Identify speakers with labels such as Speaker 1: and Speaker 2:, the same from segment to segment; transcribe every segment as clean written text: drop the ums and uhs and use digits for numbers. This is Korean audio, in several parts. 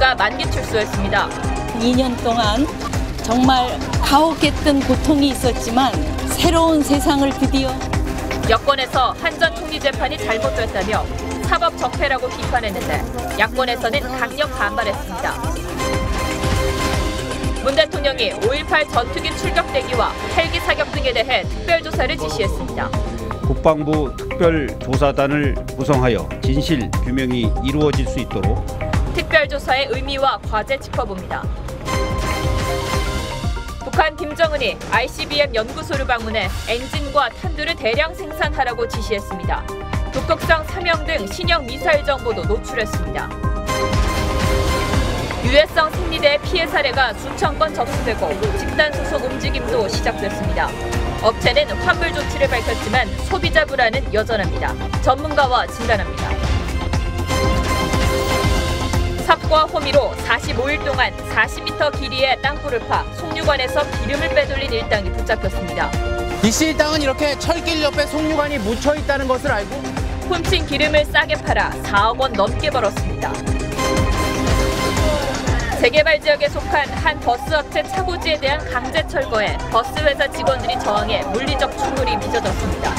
Speaker 1: 그가 만기 출소했습니다.
Speaker 2: 2년 동안 정말 가혹했던 고통이 있었지만 새로운 세상을 드디어.
Speaker 1: 여권에서 한 전 총리 재판이 잘못됐다며 사법 적폐라고 비판했는데 야권에서는 강력 반발했습니다. 문 대통령이 5.18 전투기 출격 대기와 헬기 사격 등에 대해 특별조사를 지시했습니다.
Speaker 3: 국방부 특별조사단을 구성하여 진실 규명이 이루어질 수 있도록
Speaker 1: 특별조사의 의미와 과제 짚어봅니다. 북한 김정은이 ICBM 연구소를 방문해 엔진과 탄두를 대량 생산하라고 지시했습니다. 북극성 3형 등 신형 미사일 정보도 노출했습니다. 유해성 생리대 피해 사례가 수천 건 접수되고 집단 소송 움직임도 시작됐습니다. 업체는 환불 조치를 밝혔지만 소비자 불안은 여전합니다. 전문가와 진단합니다. 삽과 호미로 45일 동안 40m 길이의 땅굴을 파 송유관에서 기름을 빼돌린 일당이 붙잡혔습니다.
Speaker 4: 이씨 일당은 이렇게 철길 옆에 송유관이 묻혀 있다는 것을 알고
Speaker 1: 훔친 기름을 싸게 팔아 4억 원 넘게 벌었습니다. 재개발 지역에 속한 한 버스업체 차고지에 대한 강제 철거에 버스 회사 직원들이 저항해 물리적 충돌이 빚어졌습니다.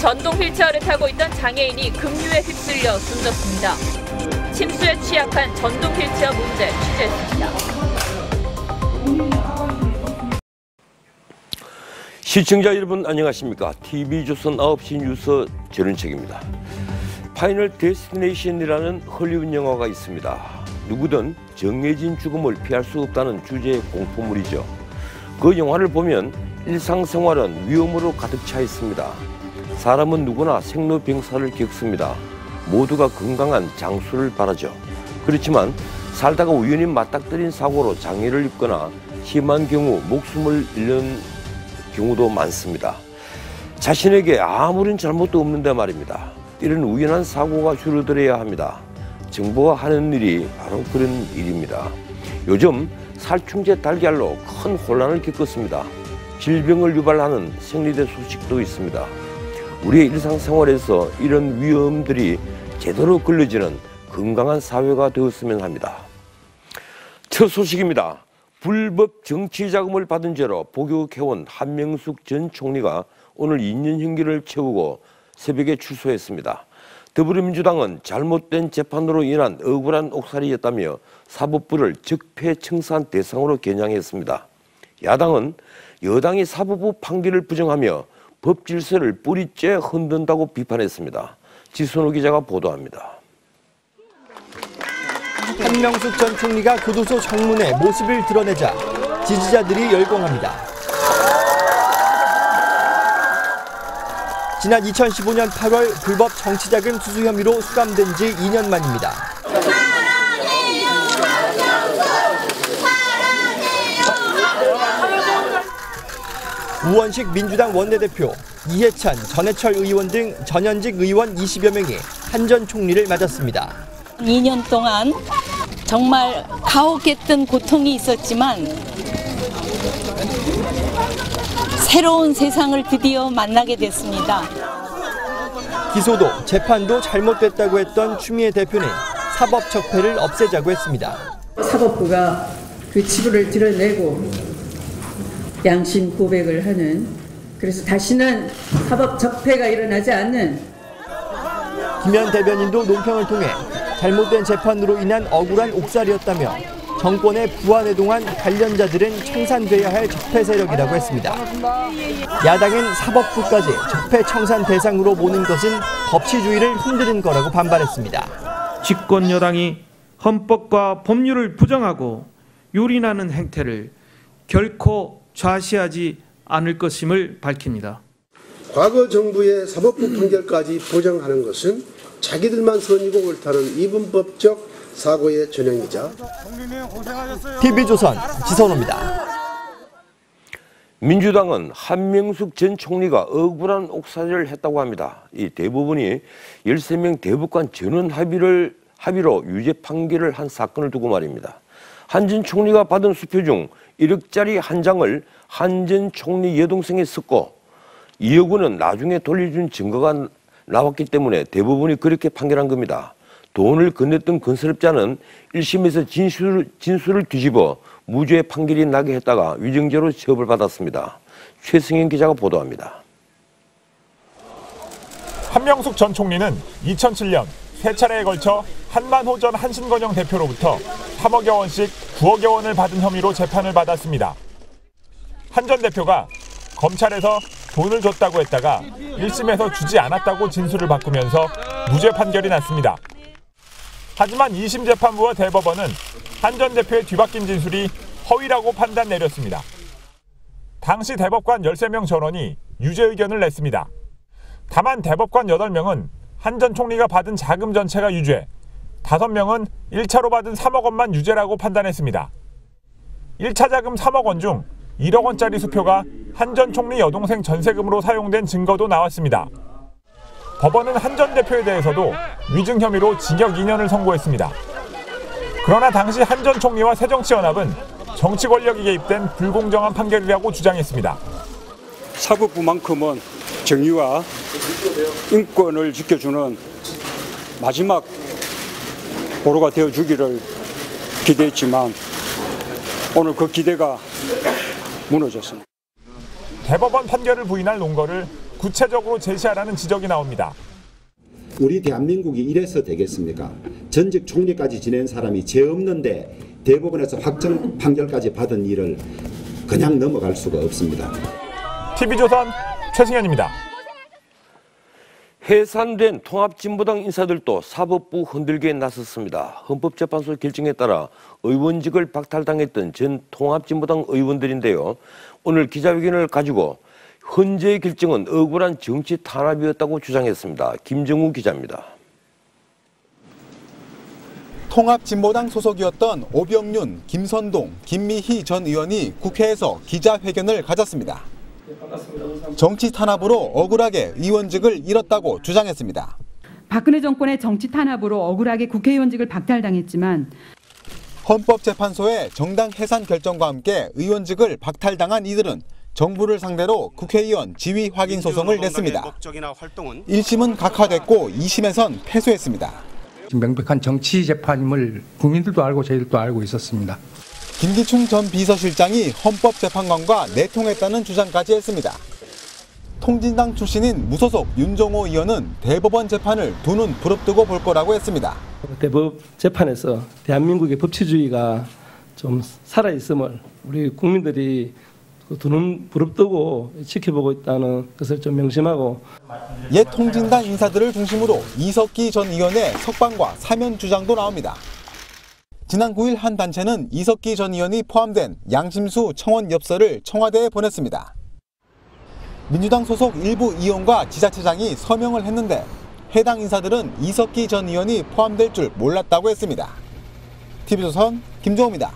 Speaker 1: 전동 휠체어를 타고 있던 장애인이 급류에 휩쓸려 숨졌습니다. 침수에 취약한 전동 휠체어 문제 취재했습니다.
Speaker 5: 시청자 여러분 안녕하십니까? TV조선 9시 뉴스 전은책입니다. 파이널 데스티네이션이라는 헐리우드 영화가 있습니다. 누구든 정해진 죽음을 피할 수 없다는 주제의 공포물이죠. 그 영화를 보면 일상생활은 위험으로 가득 차 있습니다. 사람은 누구나 생로병사를 겪습니다. 모두가 건강한 장수를 바라죠. 그렇지만 살다가 우연히 맞닥뜨린 사고로 장애를 입거나 심한 경우 목숨을 잃는 경우도 많습니다. 자신에게 아무런 잘못도 없는데 말입니다. 이런 우연한 사고가 줄어들어야 합니다. 정부가 하는 일이 바로 그런 일입니다. 요즘 살충제 달걀로 큰 혼란을 겪었습니다. 질병을 유발하는 생리대 소식도 있습니다. 우리의 일상생활에서 이런 위험들이 제대로 걸러지는 건강한 사회가 되었으면 합니다. 첫 소식입니다. 불법 정치자금을 받은 죄로 복역해온 한명숙 전 총리가 오늘 2년 형기를 채우고 새벽에 출소했습니다. 더불어민주당은 잘못된 재판으로 인한 억울한 옥살이였다며 사법부를 적폐청산 대상으로 겨냥했습니다. 야당은 여당이 사법부 판결을 부정하며 법 질서를 뿌리째 흔든다고 비판했습니다. 지선호 기자가 보도합니다.
Speaker 6: 한명숙 전 총리가 교도소 정문에 모습을 드러내자 지지자들이 열광합니다. 지난 2015년 8월 불법 정치자금 수수 혐의로 수감된 지 2년 만입니다. 우원식 민주당 원내대표, 이해찬, 전해철 의원 등 전현직 의원 20여 명이 한 전 총리를 맞았습니다.
Speaker 2: 2년 동안 정말 가혹했던 고통이 있었지만 새로운 세상을 드디어 만나게 됐습니다.
Speaker 6: 기소도 재판도 잘못됐다고 했던 추미애 대표는 사법 적폐를 없애자고 했습니다.
Speaker 7: 사법부가 그 치부를 드러내고 양심 고백을 하는, 그래서 다시는 사법 적폐가 일어나지 않는.
Speaker 6: 김현 대변인도 논평을 통해 잘못된 재판으로 인한 억울한 옥살이였다며 정권의 부안해동한 관련자들은 청산돼야 할 적폐 세력이라고 했습니다. 야당은 사법부까지 적폐 청산 대상으로 보는 것은 법치주의를 흔드는 거라고 반발했습니다.
Speaker 8: 집권 여당이 헌법과 법률을 부정하고 유린하는 행태를 결코 좌시하지 않을 것임을 밝힙니다.
Speaker 9: 과거 정부의 사법부 판결까지 부정하는 것은 자기들만 선이고 옳다는 이분법적 사고의 전형이자.
Speaker 6: TV조선 지선호입니다.
Speaker 5: 민주당은 한명숙 전 총리가 억울한 옥살이를 했다고 합니다. 이 대부분이 13명 대법관 전원 합의로 유죄 판결을 한 사건을 두고 말입니다. 한 전 총리가 받은 수표 중 1억짜리 한 장을 한 전 총리 여동생이 썼고 2억 원은 나중에 돌려준 증거가 나왔기 때문에 대부분이 그렇게 판결한 겁니다. 돈을 건넸던 건설업자는 1심에서 진술을 뒤집어 무죄 판결이 나게 했다가 위증죄로 처벌받았습니다. 최승현 기자가 보도합니다.
Speaker 10: 한명숙 전 총리는 2007년 세 차례에 걸쳐 한만호 전 한신건영 대표로부터 3억여 원씩 9억여 원을 받은 혐의로 재판을 받았습니다. 한 전 대표가 검찰에서 돈을 줬다고 했다가 1심에서 주지 않았다고 진술을 바꾸면서 무죄 판결이 났습니다. 하지만 2심 재판부와 대법원은 한 전 대표의 뒤바뀐 진술이 허위라고 판단 내렸습니다. 당시 대법관 13명 전원이 유죄 의견을 냈습니다. 다만 대법관 8명은 한 전 총리가 받은 자금 전체가 유죄, 5명은 1차로 받은 3억 원만 유죄라고 판단했습니다. 1차 자금 3억 원 중 1억 원짜리 수표가 한 전 총리 여동생 전세금으로 사용된 증거도 나왔습니다. 법원은 한 전 대표에 대해서도 위증 혐의로 징역 2년을 선고했습니다. 그러나 당시 한 전 총리와 새정치연합은 정치 권력이 개입된 불공정한 판결이라고 주장했습니다.
Speaker 11: 사법부만큼은 정의와 인권을 지켜주는 마지막 보루가 되어주기를 기대했지만 오늘 그 기대가 무너졌습니다.
Speaker 10: 대법원 판결을 부인할 논거를 구체적으로 제시하라는 지적이 나옵니다.
Speaker 12: 우리 대한민국이 이래서 되겠습니까? 전직 총리까지 지낸 사람이 죄 없는데 대법원에서 확정 판결까지 받은 일을 그냥 넘어갈 수가 없습니다.
Speaker 10: TV조선 최승현입니다.
Speaker 5: 해산된 통합진보당 인사들도 사법부 흔들기에 나섰습니다. 헌법재판소 결정에 따라 의원직을 박탈당했던 전 통합진보당 의원들인데요. 오늘 기자회견을 가지고 헌재의 결정은 억울한 정치 탄압이었다고 주장했습니다. 김정우 기자입니다.
Speaker 13: 통합진보당 소속이었던 오병윤, 김선동, 김미희 전 의원이 국회에서 기자회견을 가졌습니다. 정치 탄압으로 억울하게 의원직을 잃었다고 주장했습니다.
Speaker 14: 박근혜 정권의 정치 탄압으로 억울하게 국회의원직을 박탈당했지만
Speaker 13: 헌법재판소의 정당 해산 결정과 함께 의원직을 박탈당한 이들은 정부를 상대로 국회의원 지위 확인 소송을 냈습니다. 1심은 각하됐고 2심에선 패소했습니다.
Speaker 15: 명백한 정치 재판임을 국민들도 알고 저희들도 알고 있었습니다.
Speaker 13: 김기춘 전 비서실장이 헌법재판관과 내통했다는 주장까지 했습니다. 통진당 출신인 무소속 윤정호 의원은 대법원 재판을 두 눈 부릅뜨고 볼 거라고 했습니다.
Speaker 16: 대법 재판에서 대한민국의 법치주의가 좀 살아있음을 우리 국민들이 두 눈 부릅뜨고 지켜보고 있다는 것을 좀 명심하고
Speaker 13: 옛 통진당 인사들을 중심으로 이석기 전 의원의 석방과 사면 주장도 나옵니다. 지난 9일 한 단체는 이석기 전 의원이 포함된 양심수 청원 엽서를 청와대에 보냈습니다. 민주당 소속 일부 의원과 지자체장이 서명을 했는데 해당 인사들은 이석기 전 의원이 포함될 줄 몰랐다고 했습니다. TV조선 김종호입니다.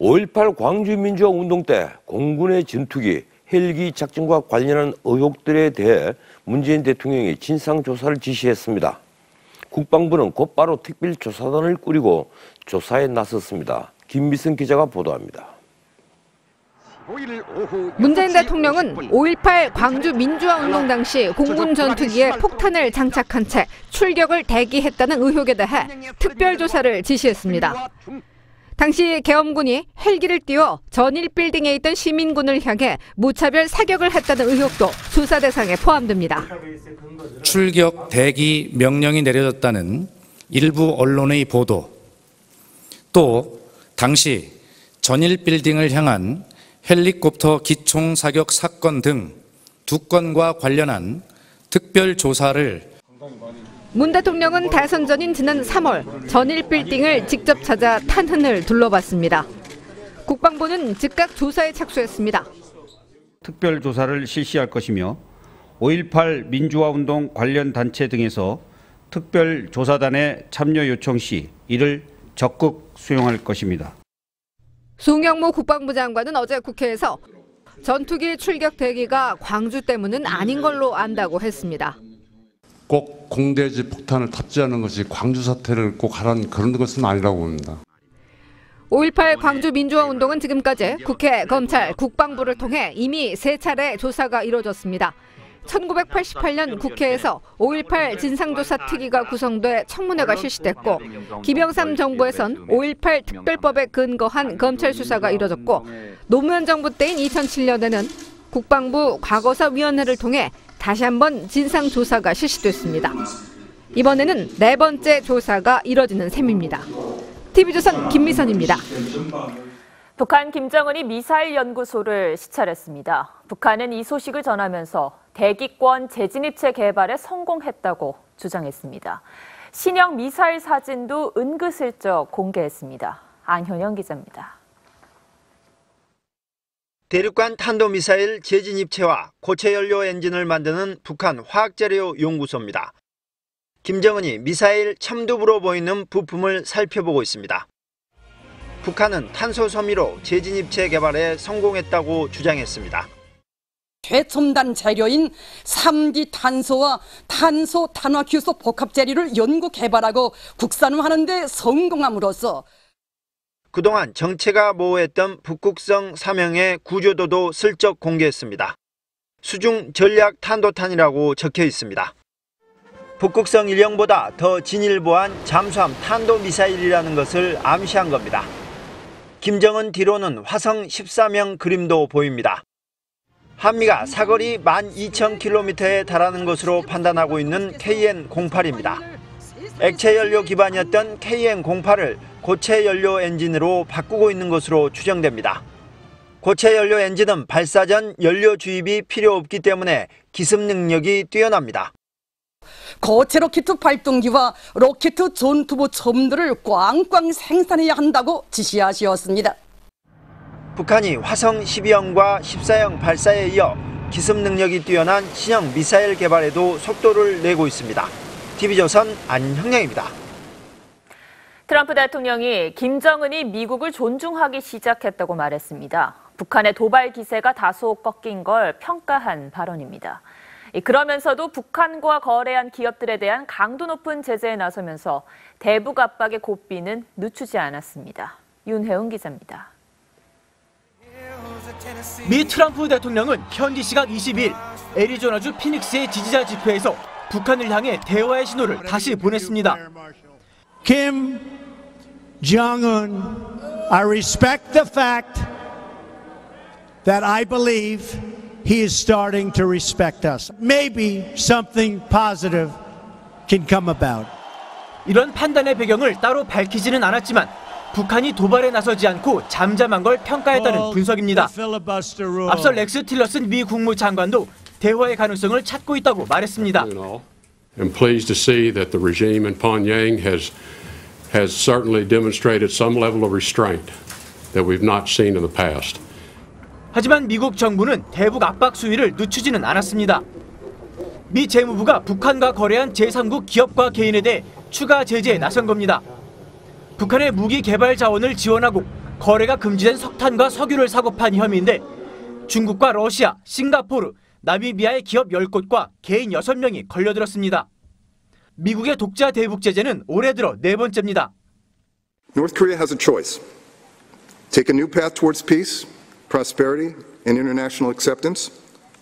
Speaker 5: 5.18 광주민주화운동 때 공군의 전투기, 헬기 작전과 관련한 의혹들에 대해 문재인 대통령이 진상조사를 지시했습니다. 국방부는 곧바로 특별조사단을 꾸리고 조사에 나섰습니다. 김미승 기자가 보도합니다.
Speaker 17: 문재인 대통령은 5.18 광주 민주화운동 당시 공군 전투기에 폭탄을 장착한 채 출격을 대기했다는 의혹에 대해 특별조사를 지시했습니다. 당시 계엄군이 헬기를 띄워 전일 빌딩에 있던 시민군을 향해 무차별 사격을 했다는 의혹도 수사 대상에 포함됩니다.
Speaker 18: 출격 대기 명령이 내려졌다는 일부 언론의 보도, 또 당시 전일 빌딩을 향한 헬리콥터 기총 사격 사건 등 2건과 관련한 특별 조사를
Speaker 17: 문 대통령은 대선 전인 지난 3월 전일 빌딩을 직접 찾아 탄흔을 둘러봤습니다. 국방부는 즉각 조사에 착수했습니다.
Speaker 3: 특별조사를 실시할 것이며 5.18 민주화운동 관련 단체 등에서 특별조사단의 참여 요청 시 이를 적극 수용할 것입니다.
Speaker 17: 송영무 국방부 장관은 어제 국회에서 전투기 출격 대기가 광주 때문은 아닌 걸로 안다고 했습니다.
Speaker 19: 꼭 공대지 폭탄을 탑재하는 것이 광주 사태를 꼭 하라는 그런 것은 아니라고 봅니다.
Speaker 17: 5.18 광주 민주화운동은 지금까지 국회, 검찰, 국방부를 통해 이미 3차례 조사가 이루어졌습니다. 1988년 국회에서 5.18 진상조사 특위가 구성돼 청문회가 실시됐고 김영삼 정부에선 5.18 특별법에 근거한 검찰 수사가 이뤄졌고 노무현 정부 때인 2007년에는 국방부 과거사위원회를 통해 다시 한번 진상조사가 실시됐습니다. 이번에는 4번째 조사가 이뤄지는 셈입니다. TV조선 김미선입니다.
Speaker 1: 북한 김정은이 미사일 연구소를 시찰했습니다. 북한은 이 소식을 전하면서 대기권 재진입체 개발에 성공했다고 주장했습니다. 신형 미사일 사진도 은근슬쩍 공개했습니다. 안현영 기자입니다.
Speaker 20: 대륙간 탄도미사일 재진입체와 고체 연료 엔진을 만드는 북한 화학재료 연구소입니다. 김정은이 미사일 첨두부로 보이는 부품을 살펴보고 있습니다. 북한은 탄소 섬유로 재진입체 개발에 성공했다고 주장했습니다.
Speaker 21: 최첨단 재료인 3기 탄소와 탄소 탄화규소 복합 재료를 연구 개발하고 국산화하는 데 성공함으로써
Speaker 20: 그동안 정체가 모호했던 북극성 사명의 구조도도 슬쩍 공개했습니다. 수중 전략 탄도탄이라고 적혀 있습니다. 북극성 1형보다 더 진일보한 잠수함 탄도미사일이라는 것을 암시한 겁니다. 김정은 뒤로는 화성 14명 그림도 보입니다. 한미가 사거리 12,000km에 달하는 것으로 판단하고 있는 KN-08입니다. 액체 연료 기반이었던 KN-08을 고체 연료 엔진으로 바꾸고 있는 것으로 추정됩니다. 고체 연료 엔진은 발사 전 연료 주입이 필요 없기 때문에 기습 능력이 뛰어납니다.
Speaker 21: 고체 로켓 발동기와 로켓 전투부 첨들을 꽝꽝 생산해야 한다고 지시하셨습니다.
Speaker 20: 북한이 화성 12형과 14형 발사에 이어 기습 능력이 뛰어난 신형 미사일 개발에도 속도를 내고 있습니다. TV조선 안형영입니다.
Speaker 1: 트럼프 대통령이 김정은이 미국을 존중하기 시작했다고 말했습니다. 북한의 도발 기세가 다소 꺾인 걸 평가한 발언입니다. 그러면서도 북한과 거래한 기업들에 대한 강도 높은 제재에 나서면서 대북 압박의 고삐는 늦추지 않았습니다. 윤혜웅 기자입니다.
Speaker 4: 미 트럼프 대통령은 현지 시각 20일 애리조나주 피닉스의 지지자 집회에서 북한을 향해 대화의 신호를 다시 보냈습니다.
Speaker 22: Kim Jong-un, I respect the fact that I believe he is starting to respect us. Maybe something positive can come about.
Speaker 4: 이런 판단의 배경을 따로 밝히지는 않았지만 북한이 도발에 나서지 않고 잠잠한 걸 평가했다는 분석입니다. 앞서 렉스 틸러슨 미 국무장관도 대화의 가능성을 찾고 있다고 말했습니다.
Speaker 23: I'm pleased to see that the regime in Pyongyang has certainly demonstrated some level of restraint that we've not seen in the past.
Speaker 4: 하지만 미국 정부는 대북 압박 수위를 늦추지는 않았습니다. 미 재무부가 북한과 거래한 제3국 기업과 개인에 대해 추가 제재에 나선 겁니다. 북한의 무기 개발 자원을 지원하고 거래가 금지된 석탄과 석유를 사고 판 혐의인데 중국과 러시아, 싱가포르, 나미비아의 기업 10곳과 개인 6명이 걸려들었습니다. 미국의 독자 대북 제재는 올해 들어 4번째입니다.
Speaker 24: North Korea has a choice. Take a new path towards peace, prosperity, and international acceptance,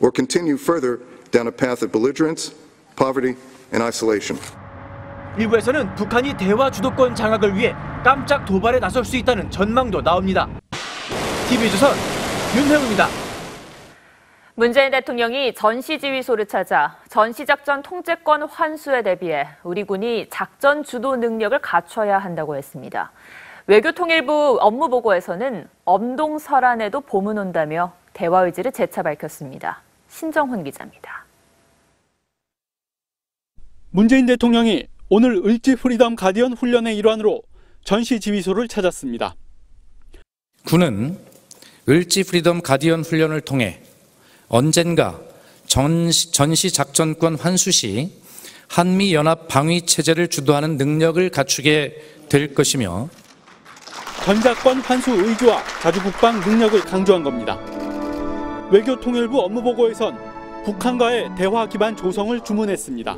Speaker 24: or continue further down a path of belligerence, poverty, and isolation.
Speaker 4: 일부에서는 북한이 대화 주도권 장악을 위해 깜짝 도발에 나설 수 있다는 전망도 나옵니다. TV조선 윤혜웅입니다.
Speaker 1: 문재인 대통령이 전시지휘소를 찾아 전시작전 통제권 환수에 대비해 우리 군이 작전 주도 능력을 갖춰야 한다고 했습니다. 외교통일부 업무보고에서는 엄동설안에도 봄은 온다며 대화 의지를 재차 밝혔습니다. 신정훈 기자입니다.
Speaker 25: 문재인 대통령이 오늘 을지 프리덤 가디언 훈련의 일환으로 전시지휘소를 찾았습니다.
Speaker 18: 군은 을지 프리덤 가디언 훈련을 통해 언젠가 전시 작전권 환수 시 한미연합 방위체제를 주도하는 능력을 갖추게 될 것이며
Speaker 25: 전작권 환수 의지와 자주국방 능력을 강조한 겁니다. 외교통일부 업무보고에선 북한과의 대화 기반 조성을 주문했습니다.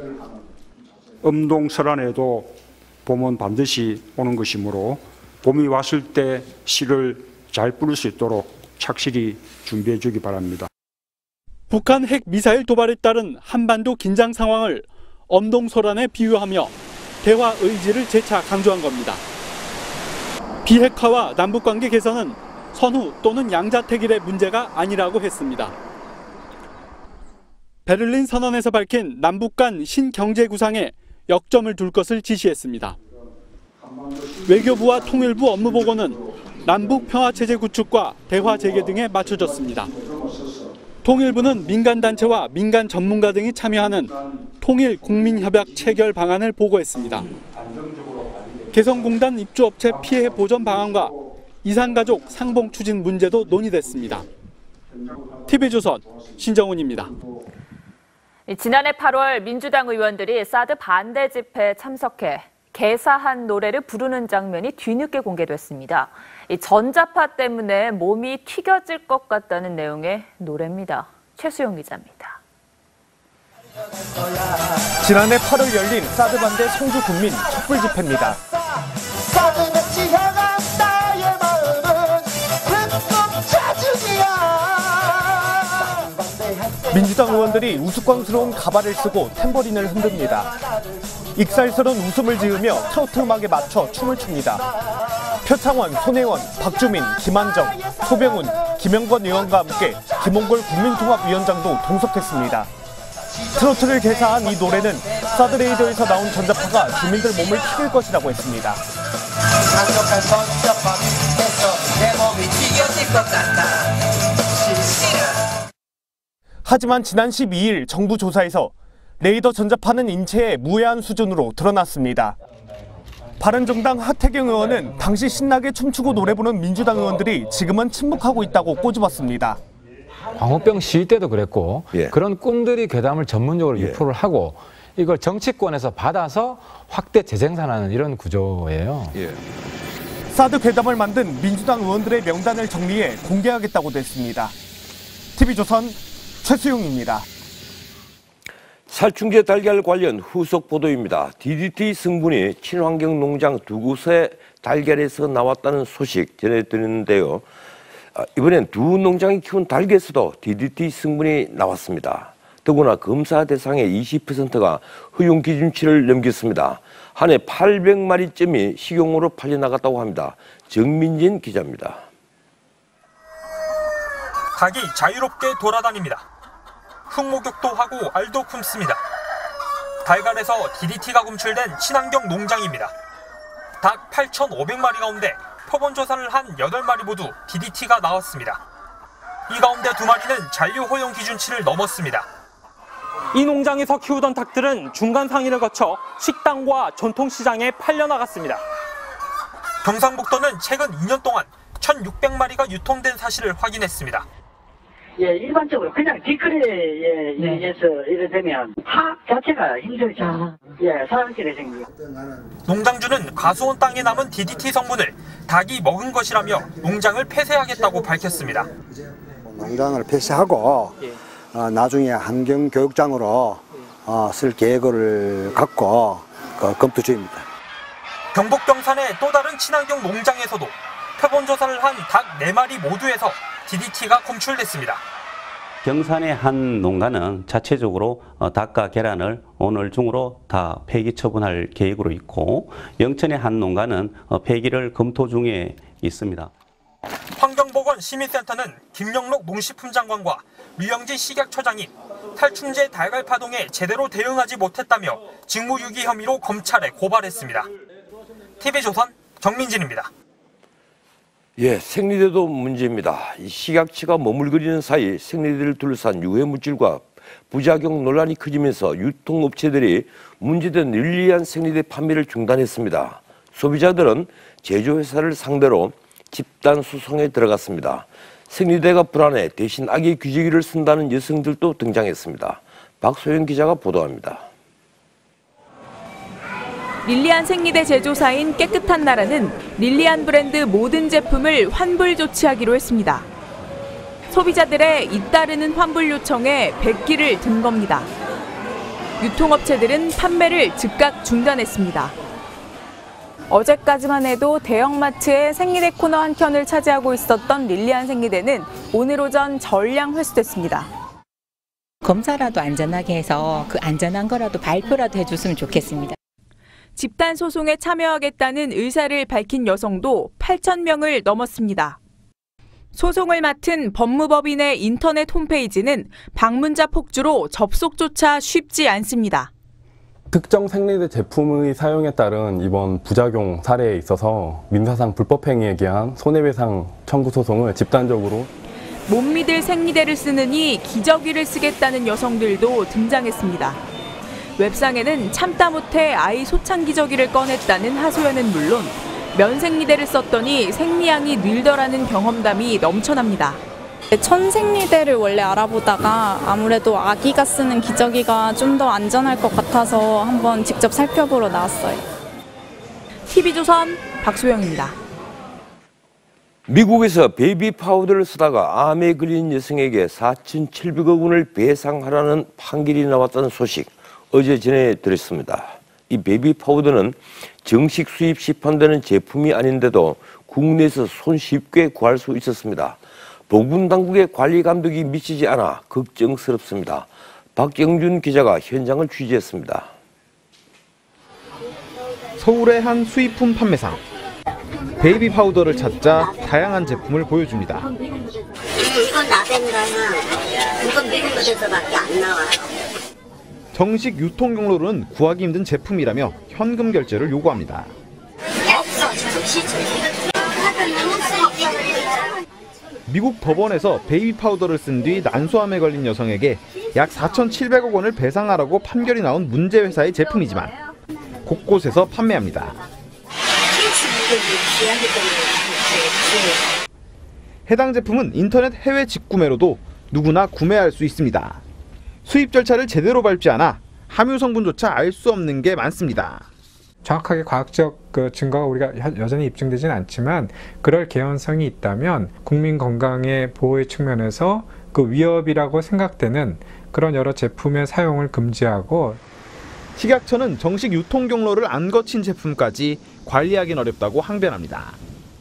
Speaker 11: 엄동설안에도 봄은 반드시 오는 것이므로 봄이 왔을 때 씨를 잘 뿌릴 수 있도록 착실히 준비해 주기 바랍니다.
Speaker 25: 북한 핵 미사일 도발에 따른 한반도 긴장 상황을 엄동설안에 비유하며 대화 의지를 재차 강조한 겁니다. 비핵화와 남북관계 개선은 선후 또는 양자택일의 문제가 아니라고 했습니다. 베를린 선언에서 밝힌 남북 간 신경제 구상에 역점을 둘 것을 지시했습니다. 외교부와 통일부 업무보고는 남북 평화체제 구축과 대화 재개 등에 맞춰졌습니다. 통일부는 민간단체와 민간 전문가 등이 참여하는 통일 국민협약 체결 방안을 보고했습니다. 개성공단 입주업체 피해 보전 방안과 이산가족 상봉 추진 문제도 논의됐습니다. TV조선 신정훈입니다.
Speaker 1: 지난해 8월 민주당 의원들이 사드 반대 집회에 참석해 개사한 노래를 부르는 장면이 뒤늦게 공개됐습니다. 이 전자파 때문에 몸이 튀겨질 것 같다는 내용의 노래입니다. 최수영 기자입니다.
Speaker 4: 지난해 8월 열린 사드 반대 성주 군민 촛불 집회입니다. 민주당 의원들이 우스꽝스러운 가발을 쓰고 탬버린을 흔듭니다. 익살스러운 웃음을 지으며 트로트 음악에 맞춰 춤을 춥니다. 표창원, 손혜원, 박주민, 김한정, 소병훈, 김영건 의원과 함께 김홍걸 국민통합위원장도 동석했습니다. 트로트를 개사한 이 노래는 사드 레이더에서 나온 전자파가 주민들 몸을 튀길 것이라고 했습니다. 강력한 전자파 밑에서 내 몸이 튀겨질 것 같다. 하지만 지난 12일 정부 조사에서 레이더 전자파는 인체에 무해한 수준으로 드러났습니다. 바른정당 하태경 의원은 당시 신나게 춤추고 노래 부르는 민주당 의원들이 지금은 침묵하고 있다고 꼬집었습니다.
Speaker 2: 광우병 시위 때도 그랬고 그런 꾼들이 괴담을 전문적으로 유포를 하고 이걸 정치권에서 받아서 확대 재생산하는 이런 구조예요.
Speaker 4: 사드 괴담을 만든 민주당 의원들의 명단을 정리해 공개하겠다고도 했습니다. TV조선 최수용입니다.
Speaker 5: 살충제 달걀 관련 후속 보도입니다. DDT 성분이 친환경 농장 두 곳의 달걀에서 나왔다는 소식 전해드리는데요. 이번엔 두 농장이 키운 달걀에서도 DDT 성분이 나왔습니다. 더구나 검사 대상의 20%가 허용 기준치를 넘겼습니다. 한 해 800마리쯤이 식용으로 팔려나갔다고 합니다. 정민진 기자입니다.
Speaker 6: 닭이 자유롭게 돌아다닙니다. 흙목욕도 하고 알도 품습니다. 달걀에서 DDT가 검출된 친환경 농장입니다. 닭 8,500마리 가운데 표본 조사를 한 8마리 모두 DDT가 나왔습니다. 이 가운데 2마리는 잔류 허용 기준치를 넘었습니다. 이 농장에서 키우던 닭들은 중간 상인을 거쳐 식당과 전통시장에 팔려나갔습니다. 경상북도는 최근 2년 동안 1,600마리가 유통된 사실을 확인했습니다.
Speaker 7: 일반적으로 그냥 뒷거리에 의해서 이래 되면 파악 자체가 힘들죠. 사람끼리 생기고.
Speaker 6: 농장주는 과수원 땅에 남은 DDT 성분을 닭이 먹은 것이라며 농장을 폐쇄하겠다고 밝혔습니다.
Speaker 8: 농장을 폐쇄하고 나중에 환경교육장으로 쓸 계획을 갖고 검토 중입니다.
Speaker 6: 경북 경산의 또 다른 친환경 농장에서도 표본 조사를 한 닭 4마리 모두에서 DDT가 검출됐습니다.
Speaker 9: 경산의 한 농가는 자체적으로 닭과 계란을 오늘 중으로 다 폐기 처분할 계획으로 있고 영천의 한 농가는 폐기를 검토 중에 있습니다.
Speaker 6: 환경보건 시민센터는 김영록 농식품 장관과 류영지 식약처장이 살충제 달걀 파동에 제대로 대응하지 못했다며 직무유기 혐의로 검찰에 고발했습니다. TV조선 정민진입니다.
Speaker 5: 생리대도 문제입니다. 이 식약처가 머물거리는 사이 생리대를 둘러싼 유해물질과 부작용 논란이 커지면서 유통업체들이 문제된 릴리안 생리대 판매를 중단했습니다. 소비자들은 제조회사를 상대로 집단 소송에 들어갔습니다. 생리대가 불안해 대신 아기 귀지기를 쓴다는 여성들도 등장했습니다. 박소영 기자가 보도합니다.
Speaker 1: 릴리안 생리대 제조사인 깨끗한 나라는 릴리안 브랜드 모든 제품을 환불 조치하기로 했습니다. 소비자들의 잇따르는 환불 요청에 백기를 든 겁니다. 유통업체들은 판매를 즉각 중단했습니다. 어제까지만 해도 대형마트의 생리대 코너 한 켠을 차지하고 있었던 릴리안 생리대는 오늘 오전 전량 회수됐습니다.
Speaker 10: 검사라도 안전하게 해서 그 안전한 거라도 발표라도 해줬으면 좋겠습니다.
Speaker 12: 집단 소송에 참여하겠다는 의사를 밝힌 여성도 8,000명을 넘었습니다. 소송을 맡은 법무법인의 인터넷 홈페이지는 방문자 폭주로 접속조차 쉽지 않습니다.
Speaker 14: 특정 생리대 제품의 사용에 따른 이번 부작용 사례에 있어서 민사상 불법행위에 기한 손해배상 청구 소송을 집단적으로
Speaker 12: 못 믿을 생리대를 쓰느니 기저귀를 쓰겠다는 여성들도 등장했습니다. 웹상에는 참다 못해 아이 소창 기저귀를 꺼냈다는 하소연은 물론 면생리대를 썼더니 생리양이 늘더라는 경험담이 넘쳐납니다.
Speaker 15: 천생리대를 원래 알아보다가 아무래도 아기가 쓰는 기저귀가 좀 더 안전할 것 같아서 한번 직접 살펴보러 나왔어요.
Speaker 12: TV조선 박소영입니다.
Speaker 5: 미국에서 베이비 파우더를 쓰다가 암에 걸린 여성에게 4,700억 원을 배상하라는 판결이 나왔다는 소식 어제 전해드렸습니다. 이 베이비 파우더는 정식 수입 시판되는 제품이 아닌데도 국내에서 손쉽게 구할 수 있었습니다. 보건당국의 관리 감독이 미치지 않아 걱정스럽습니다. 박경준 기자가 현장을 취재했습니다.
Speaker 16: 서울의 한 수입품 판매상. 베이비 파우더를 찾자 다양한 제품을 보여줍니다.
Speaker 26: 이건 라벤더는 이건 미국에서밖에 안 나와요.
Speaker 16: 정식 유통 경로로는 구하기 힘든 제품이라며 현금 결제를 요구합니다. 미국 법원에서 베이비 파우더를 쓴 뒤 난소암에 걸린 여성에게 약 4,700억 원을 배상하라고 판결이 나온 문제 회사의 제품이지만 곳곳에서 판매합니다. 해당 제품은 인터넷 해외 직구매로도 누구나 구매할 수 있습니다. 수입 절차를 제대로 밟지 않아 함유 성분조차 알 수 없는 게 많습니다.
Speaker 27: 정확하게 과학적 증거가 우리가 여전히 입증되지는 않지만 그럴 개연성이 있다면 국민 건강의 보호의 측면에서 그 위협이라고 생각되는 그런 여러 제품의 사용을 금지하고
Speaker 16: 식약처는 정식 유통 경로를 안 거친 제품까지 관리하기는 어렵다고 항변합니다.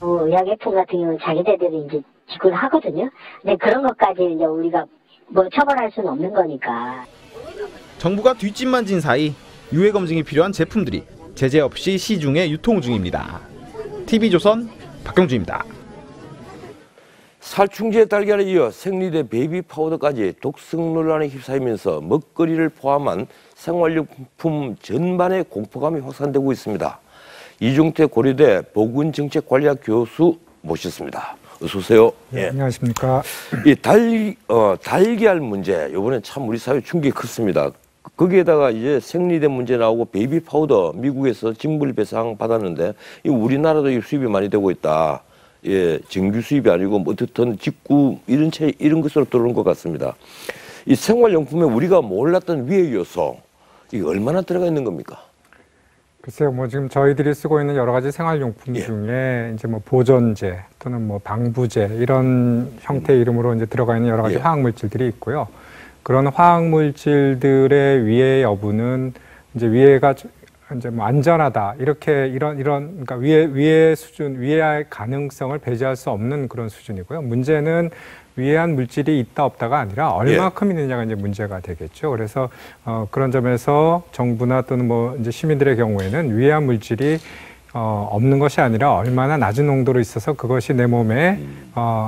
Speaker 26: 의약품 같은 경우는 자기들이 이제 직구를 하거든요. 근데 그런 것까지 이제 우리가 뭐 처벌할 수는 없는 거니까.
Speaker 16: 정부가 뒷짐만 진 사이 유해 검증이 필요한 제품들이 제재 없이 시중에 유통 중입니다. TV조선 박경주입니다.
Speaker 5: 살충제 달걀에 이어 생리대 베이비 파우더까지 독성 논란에 휩싸이면서 먹거리를 포함한 생활용품 전반에 공포감이 확산되고 있습니다. 이종태 고려대 보건정책관리학 교수 모셨습니다. 어서 오세요.
Speaker 27: 네, 안녕하십니까.
Speaker 5: 이 달걀 문제 이번에 참 우리 사회 충격이 컸습니다. 거기에다가 이제 생리대 문제 나오고 베이비 파우더 미국에서 징벌 배상 받았는데 이 우리나라도 이 수입이 많이 되고 있다. 예, 정규 수입이 아니고 뭐 어떻든 직구 이런 것으로 들어오는 것 같습니다. 이 생활용품에 우리가 몰랐던 위해 요소 이게 얼마나 들어가 있는 겁니까?
Speaker 27: 글쎄요, 뭐 지금 저희들이 쓰고 있는 여러 가지 생활용품 중에 이제 뭐 보존제 또는 뭐 방부제 이런 형태의 이름으로 이제 들어가 있는 여러 가지 화학물질들이 있고요. 그런 화학물질들의 위해 여부는 이제 위해가 이제 뭐 안전하다 이렇게 이런 그러니까 위해 수준 위해할 가능성을 배제할 수 없는 그런 수준이고요. 문제는 위해한 물질이 있다 없다가 아니라 얼마큼 있느냐가 이제 문제가 되겠죠. 그래서 그런 점에서 정부나 또는 뭐 이제 시민들의 경우에는 위해한 물질이 없는 것이 아니라 얼마나 낮은 농도로 있어서 그것이 내 몸에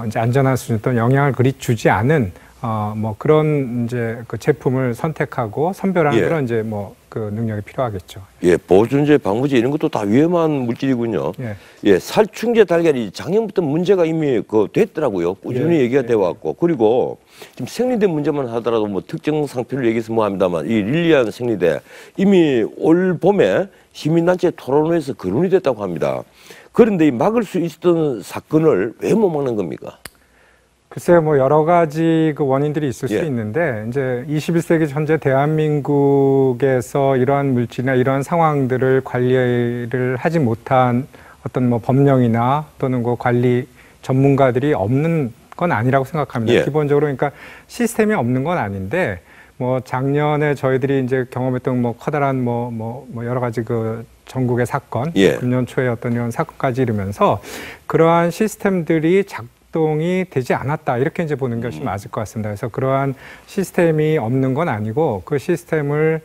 Speaker 27: 이제 안전한 수준 또는 영향을 그리 주지 않은 뭐 그런 이제 그 제품을 선택하고 선별하는 그런 이제 뭐 그 능력이 필요하겠죠.
Speaker 5: 예, 보존제, 방부제 이런 것도 다 위험한 물질이군요. 예, 살충제 달걀이 작년부터 문제가 이미 됐더라고요. 꾸준히 얘기가 되어 왔고 그리고 지금 생리대 문제만 하더라도 뭐 특정 상태를 얘기해서 뭐 합니다만 이 릴리안 생리대 이미 올 봄에 시민단체 토론회에서 거론이 됐다고 합니다. 그런데 이 막을 수 있었던 사건을 왜 못 막는 겁니까?
Speaker 27: 글쎄요, 뭐 여러 가지 그 원인들이 있을 수 있는데 이제 21세기 현재 대한민국에서 이러한 물질이나 이러한 상황들을 관리를 하지 못한 어떤 뭐 법령이나 또는 그 관리 전문가들이 없는 건 아니라고 생각합니다. 기본적으로 그러니까 시스템이 없는 건 아닌데 뭐 작년에 저희들이 이제 경험했던 뭐 커다란 뭐 여러 가지 그 전국의 사건, 금년 초에 어떤 이런 사건까지 이르면서 그러한 시스템들이 작동이 되지 않았다 이렇게 이제 보는 것이 맞을 것 같습니다. 그래서 그러한 시스템이 없는 건 아니고 그 시스템을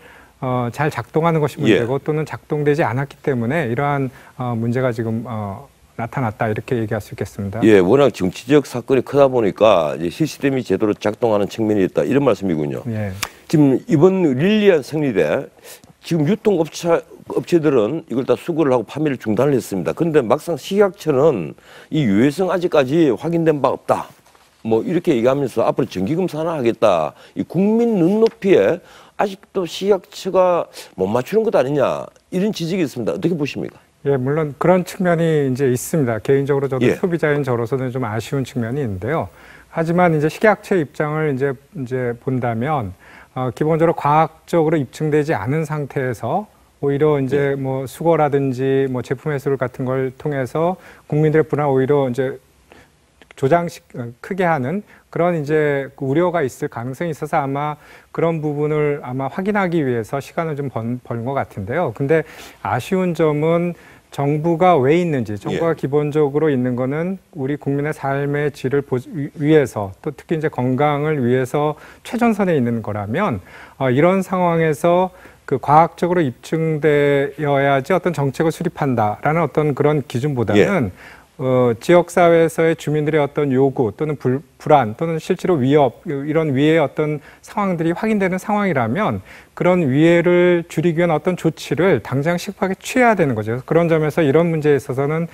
Speaker 27: 잘 작동하는 것이 문제고 또는 작동되지 않았기 때문에 이러한 문제가 지금 나타났다 이렇게 얘기할 수 있겠습니다.
Speaker 5: 예, 워낙 정치적 사건이 크다 보니까 이제 시스템이 제대로 작동하는 측면이 있다 이런 말씀이군요.
Speaker 27: 예.
Speaker 5: 지금 이번 릴리안 생리대 지금 유통업체들은 이걸 다 수거를 하고 판매를 중단을 했습니다. 그런데 막상 식약처는 이 유해성 아직까지 확인된 바 없다. 뭐 이렇게 얘기하면서 앞으로 정기금 산하하겠다. 이 국민 눈높이에 아직도 식약처가 못 맞추는 것 아니냐 이런 지적이 있습니다. 어떻게 보십니까?
Speaker 27: 예, 물론 그런 측면이 이제 있습니다. 개인적으로 저도 소비자인 저로서는 좀 아쉬운 측면이 있는데요. 하지만 이제 식약처의 입장을 이제 본다면 기본적으로 과학적으로 입증되지 않은 상태에서 오히려 이제 뭐 수거라든지 뭐 제품 해sul 같은 걸 통해서 국민들의 불안 오히려 이제 크게 하는 그런 이제 우려가 있을 가능성이 있어서 아마 그런 부분을 아마 확인하기 위해서 시간을 좀 버는 것 같은데요. 근데 아쉬운 점은 정부가 왜 있는지, 정부가 기본적으로 있는 거는 우리 국민의 삶의 질을 위해서 또 특히 이제 건강을 위해서 최전선에 있는 거라면 이런 상황에서 그 과학적으로 입증되어야지 어떤 정책을 수립한다라는 어떤 그런 기준보다는 지역사회에서의 주민들의 어떤 요구 또는 불안 또는 실제로 위협 이런 위해의 어떤 상황들이 확인되는 상황이라면 그런 위해를 줄이기 위한 어떤 조치를 당장 시급하게 취해야 되는 거죠. 그런 점에서 이런 문제에 있어서는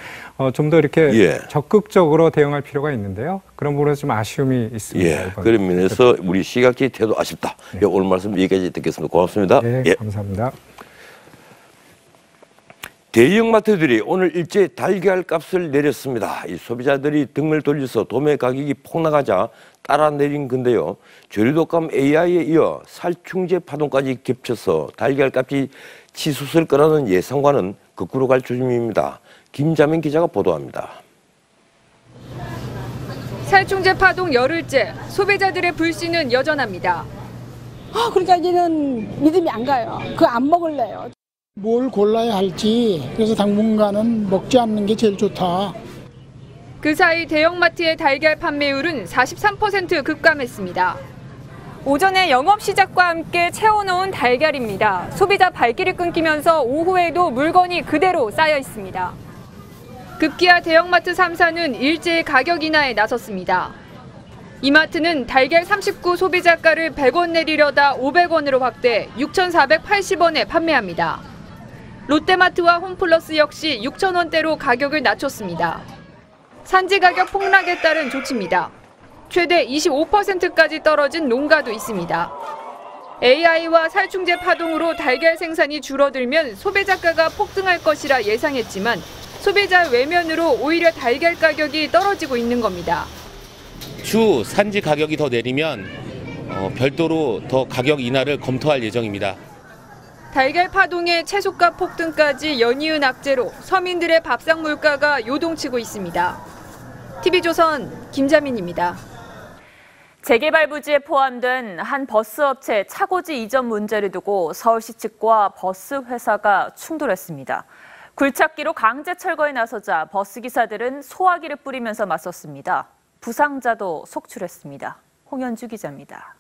Speaker 27: 좀 더 이렇게 적극적으로 대응할 필요가 있는데요. 그런 부분에서 좀 아쉬움이 있습니다.
Speaker 5: 그런 면에서 우리 식약처의 태도 아쉽다. 오늘 말씀 여기까지 듣겠습니다. 고맙습니다.
Speaker 27: 네, 감사합니다.
Speaker 5: 대형마트들이 오늘 일제 달걀 값을 내렸습니다. 이 소비자들이 등을 돌려서 도매 가격이 폭락하자 따라 내린 건데요. 조류독감 AI에 이어 살충제 파동까지 겹쳐서 달걀 값이 치솟을 거라는 예상과는 거꾸로 갈 조짐입니다. 김자민 기자가 보도합니다.
Speaker 1: 살충제 파동 열흘째, 소비자들의 불씨는 여전합니다.
Speaker 3: 그러니까 이제는 믿음이 안 가요. 그거 안 먹을래요. 뭘 골라야 할지 그래서 당분간은 먹지 않는 게 제일 좋다.
Speaker 1: 그 사이 대형마트의 달걀 판매율은 43% 급감했습니다. 오전에 영업 시작과 함께 채워놓은 달걀입니다. 소비자 발길이 끊기면서 오후에도 물건이 그대로 쌓여 있습니다. 급기야 대형마트 3사는 일제히 가격 인하에 나섰습니다. 이마트는 달걀 39 소비자가를 100원 내리려다 500원으로 확대 6,480원에 판매합니다. 롯데마트와 홈플러스 역시 6,000원대로 가격을 낮췄습니다. 산지 가격 폭락에 따른 조치입니다. 최대 25%까지 떨어진 농가도 있습니다. AI와 살충제 파동으로 달걀 생산이 줄어들면 소비자가가 폭등할 것이라 예상했지만 소비자 외면으로 오히려 달걀 가격이 떨어지고 있는 겁니다.
Speaker 13: 추후 산지 가격이 더 내리면 별도로 더 가격 인하를 검토할 예정입니다.
Speaker 1: 달걀 파동에 채소가 폭등까지 연이은 악재로 서민들의 밥상 물가가 요동치고 있습니다. TV조선 김자민입니다. 재개발 부지에 포함된 한 버스업체 차고지 이전 문제를 두고 서울시 측과 버스 회사가 충돌했습니다. 굴착기로 강제 철거에 나서자 버스 기사들은 소화기를 뿌리면서 맞섰습니다. 부상자도 속출했습니다. 홍현주 기자입니다.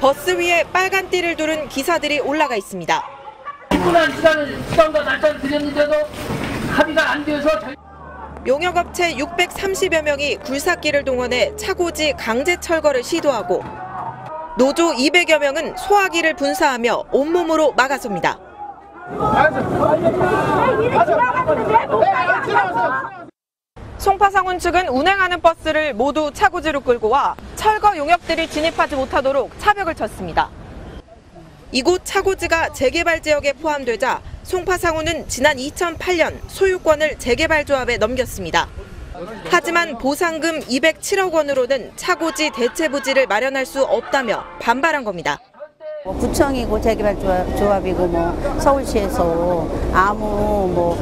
Speaker 17: 버스 위에 빨간 띠를 두른 기사들이 올라가 있습니다.
Speaker 19: 충분한 시간과 날짜를 드렸는데도 합의가 안 돼서
Speaker 17: 용역업체 630여 명이 굴삭기를 동원해 차고지 강제 철거를 시도하고 노조 200여 명은 소화기를 분사하며 온몸으로 막아섭니다. 송파상원 측은 운행하는 버스를 모두 차고지로 끌고 와 철거 용역들이 진입하지 못하도록 차벽을 쳤습니다. 이곳 차고지가 재개발 지역에 포함되자 송파상원은 지난 2008년 소유권을 재개발조합에 넘겼습니다. 하지만 보상금 207억 원으로는 차고지 대체 부지를 마련할 수 없다며 반발한 겁니다.
Speaker 20: 구청이고 재개발조합이고 서울시에서 아무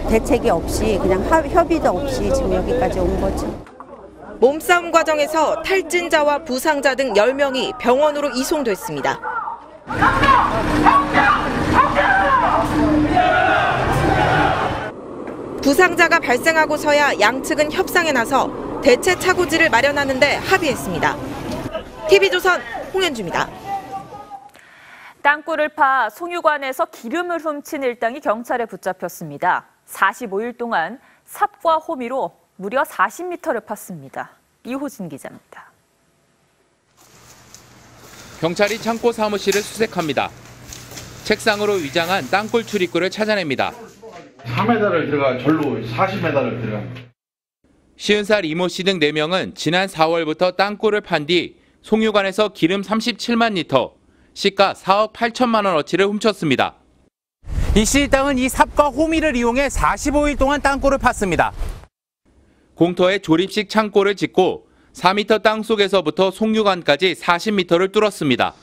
Speaker 20: 대책이 없이 그냥 협의도 없이 지금 여기까지 온 거죠.
Speaker 17: 몸싸움 과정에서 탈진자와 부상자 등 10명이 병원으로 이송됐습니다. 부상자가 발생하고서야 양측은 협상에 나서 대체 차고지를 마련하는 데 합의했습니다. TV조선 홍현주입니다.
Speaker 1: 땅굴을 파 송유관에서 기름을 훔친 일당이 경찰에 붙잡혔습니다. 45일 동안 삽과 호미로 무려 40m를 팠습니다. 이호진 기자입니다.
Speaker 11: 경찰이 창고 사무실을 수색합니다. 책상으로 위장한 땅굴 출입구를 찾아냅니다.
Speaker 18: 4m를 들어가 절로 40m를 들어갑니다.
Speaker 11: 50살 이모 씨 등 4명은 지난 4월부터 땅굴을 판 뒤 송유관에서 기름 37만 리터, 시가 4억 8천만 원어치를 훔쳤습니다.
Speaker 21: 이 씨 땅은 이 삽과 호미를 이용해 45일 동안 땅굴을 팠습니다.
Speaker 11: 공터에 조립식 창고를 짓고 4m 땅 속에서부터 송유관까지 40m를 뚫었습니다.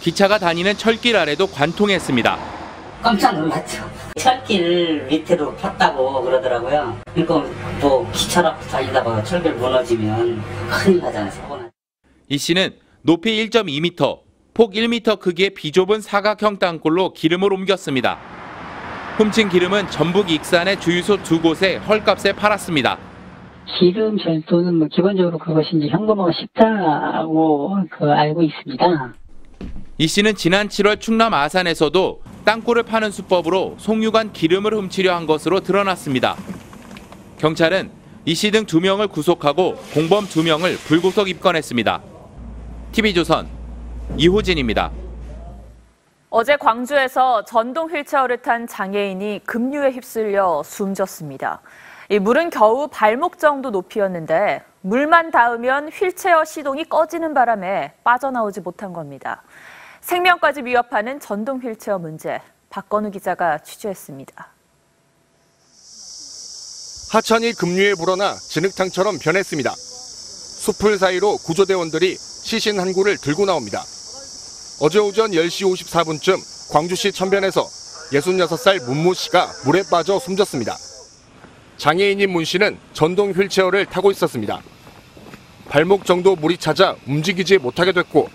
Speaker 11: 기차가 다니는 철길 아래도 관통했습니다.
Speaker 22: 깜짝 놀랐죠. 철길 밑으로 팠다고 그러더라고요. 그러니까 뭐 기차라고 달리다가 철길 무너지면 큰일 나잖아요. 사고 나죠.
Speaker 11: 이 씨는 높이 1.2m, 폭 1m 크기의 비좁은 사각형 땅굴로 기름을 옮겼습니다. 훔친 기름은 전북 익산의 주유소 2곳에 헐값에 팔았습니다.
Speaker 22: 기름 절도는 뭐 기본적으로 그것이 이제 현금화가 쉽다고 알고 있습니다.
Speaker 11: 이 씨는 지난 7월 충남 아산에서도 땅굴을 파는 수법으로 송유관 기름을 훔치려 한 것으로 드러났습니다. 경찰은 이 씨 등 2명을 구속하고 공범 2명을 불구속 입건했습니다. TV조선 이호진입니다.
Speaker 1: 어제 광주에서 전동 휠체어를 탄 장애인이 급류에 휩쓸려 숨졌습니다. 이 물은 겨우 발목 정도 높이였는데 물만 닿으면 휠체어 시동이 꺼지는 바람에 빠져나오지 못한 겁니다. 생명까지 위협하는 전동 휠체어 문제, 박건우 기자가 취재했습니다.
Speaker 23: 하천이 급류에 불어나 진흙탕처럼 변했습니다. 숲을 사이로 구조대원들이 시신 한 구를 들고 나옵니다. 어제 오전 10시 54분쯤 광주시 천변에서 66살 문모 씨가 물에 빠져 숨졌습니다. 장애인인 문 씨는 전동 휠체어를 타고 있었습니다. 발목 정도 물이 차자 움직이지 못하게 됐고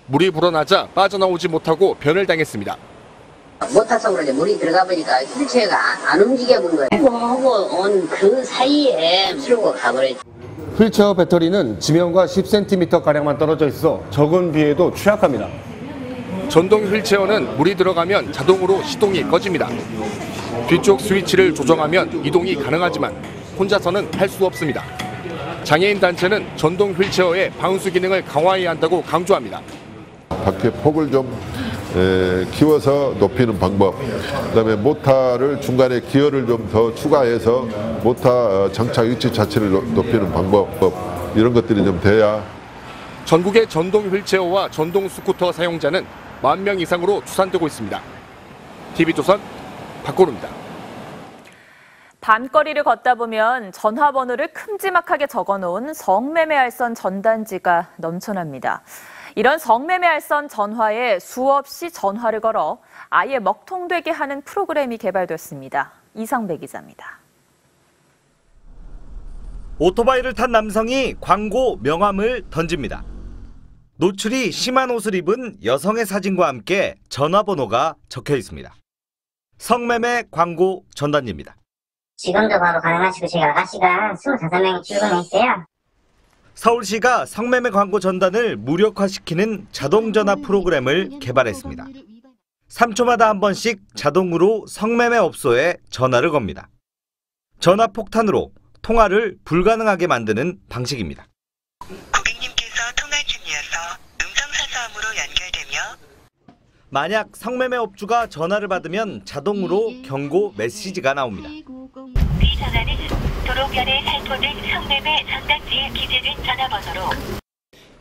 Speaker 23: 물이 불어나자 빠져나오지 못하고 변을 당했습니다.
Speaker 26: 못 타서 그러지 물이 들어가 보니까 휠체어가 안 움직여 본 거예요. 하고 온 그 사이에 쓸고 가버렸지.
Speaker 24: 휠체어 배터리는 지면과 10cm가량만 떨어져 있어 적은 비에도 취약합니다.
Speaker 23: 전동 휠체어는 물이 들어가면 자동으로 시동이 꺼집니다. 뒤쪽 스위치를 조정하면 이동이 가능하지만 혼자서는 할 수 없습니다. 장애인 단체는 전동 휠체어의 바운스 기능을 강화해야 한다고 강조합니다.
Speaker 25: 바퀴의 폭을 좀 키워서 높이는 방법, 그다음에 모터를 중간에 기어를 좀 더 추가해서 모터 장착 위치 자체를 높이는 방법, 이런 것들이 좀 돼야.
Speaker 23: 전국의 전동 휠체어와 전동 스쿠터 사용자는 10,000명 이상으로 추산되고 있습니다. TV조선 박건우입니다.
Speaker 1: 밤거리를 걷다 보면 전화번호를 큼지막하게 적어놓은 성매매 알선 전단지가 넘쳐납니다. 이런 성매매 알선 전화에 수없이 전화를 걸어 아예 먹통되게 하는 프로그램이 개발됐습니다. 이상배 기자입니다.
Speaker 28: 오토바이를 탄 남성이 광고 명함을 던집니다. 노출이 심한 옷을 입은 여성의 사진과 함께 전화번호가 적혀 있습니다. 성매매 광고 전단지입니다.
Speaker 26: 지금도 바로 가능하시고 저희 아가씨가 25명이 출근했어요.
Speaker 28: 서울시가 성매매 광고 전단을 무력화시키는 자동전화 프로그램을 개발했습니다. 3초마다 한 번씩 자동으로 성매매 업소에 전화를 겁니다. 전화 폭탄으로 통화를 불가능하게 만드는 방식입니다.
Speaker 29: 고객님께서 통화 중이어서 음성사서함으로 연결되며
Speaker 28: 만약 성매매 업주가 전화를 받으면 자동으로 경고 메시지가 나옵니다.
Speaker 29: 이 전화는 도로변에 살포된 성매매 전단지에 기재된 전화번호로.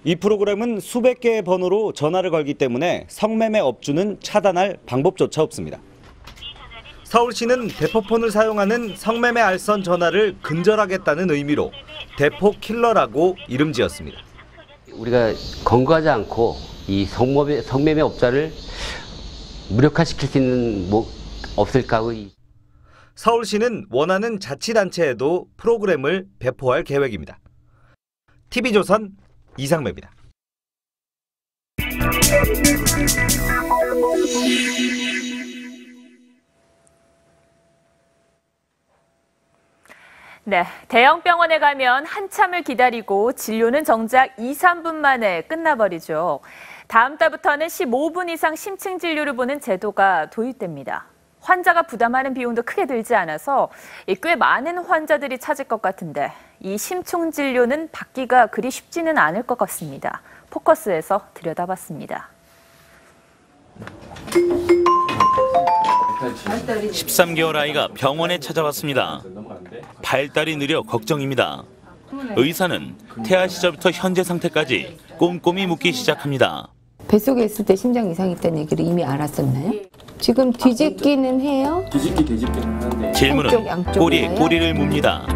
Speaker 28: 이 프로그램은 수백 개의 번호로 전화를 걸기 때문에 성매매 업주는 차단할 방법조차 없습니다. 서울시는 대포폰을 사용하는 성매매 알선 전화를 근절하겠다는 의미로 대포킬러라고 이름 지었습니다.
Speaker 30: 우리가 권고하지 않고 이 성매매 업자를 무력화시킬 수 있는 없을까 하고.
Speaker 28: 서울시는 원하는 자치단체에도 프로그램을 배포할 계획입니다. TV조선 이상배입니다.
Speaker 1: 네, 대형 병원에 가면 한참을 기다리고 진료는 정작 2, 3분 만에 끝나버리죠. 다음 달부터는 15분 이상 심층 진료를 보는 제도가 도입됩니다. 환자가 부담하는 비용도 크게 들지 않아서 꽤 많은 환자들이 찾을 것 같은데 이 심층 진료는 받기가 그리 쉽지는 않을 것 같습니다. 포커스에서 들여다봤습니다.
Speaker 2: 13개월 아이가 병원에 찾아왔습니다. 발달이 느려 걱정입니다. 의사는 태아 시절부터 현재 상태까지 꼼꼼히 묻기 시작합니다.
Speaker 4: 뱃속에 있을 때 심장 이상이 있다는 얘기를 이미 알았었나요? 지금 뒤집기는 해요?
Speaker 2: 뒤집기는 하는데 질문은 꼬리에 꼬리를 묻니다.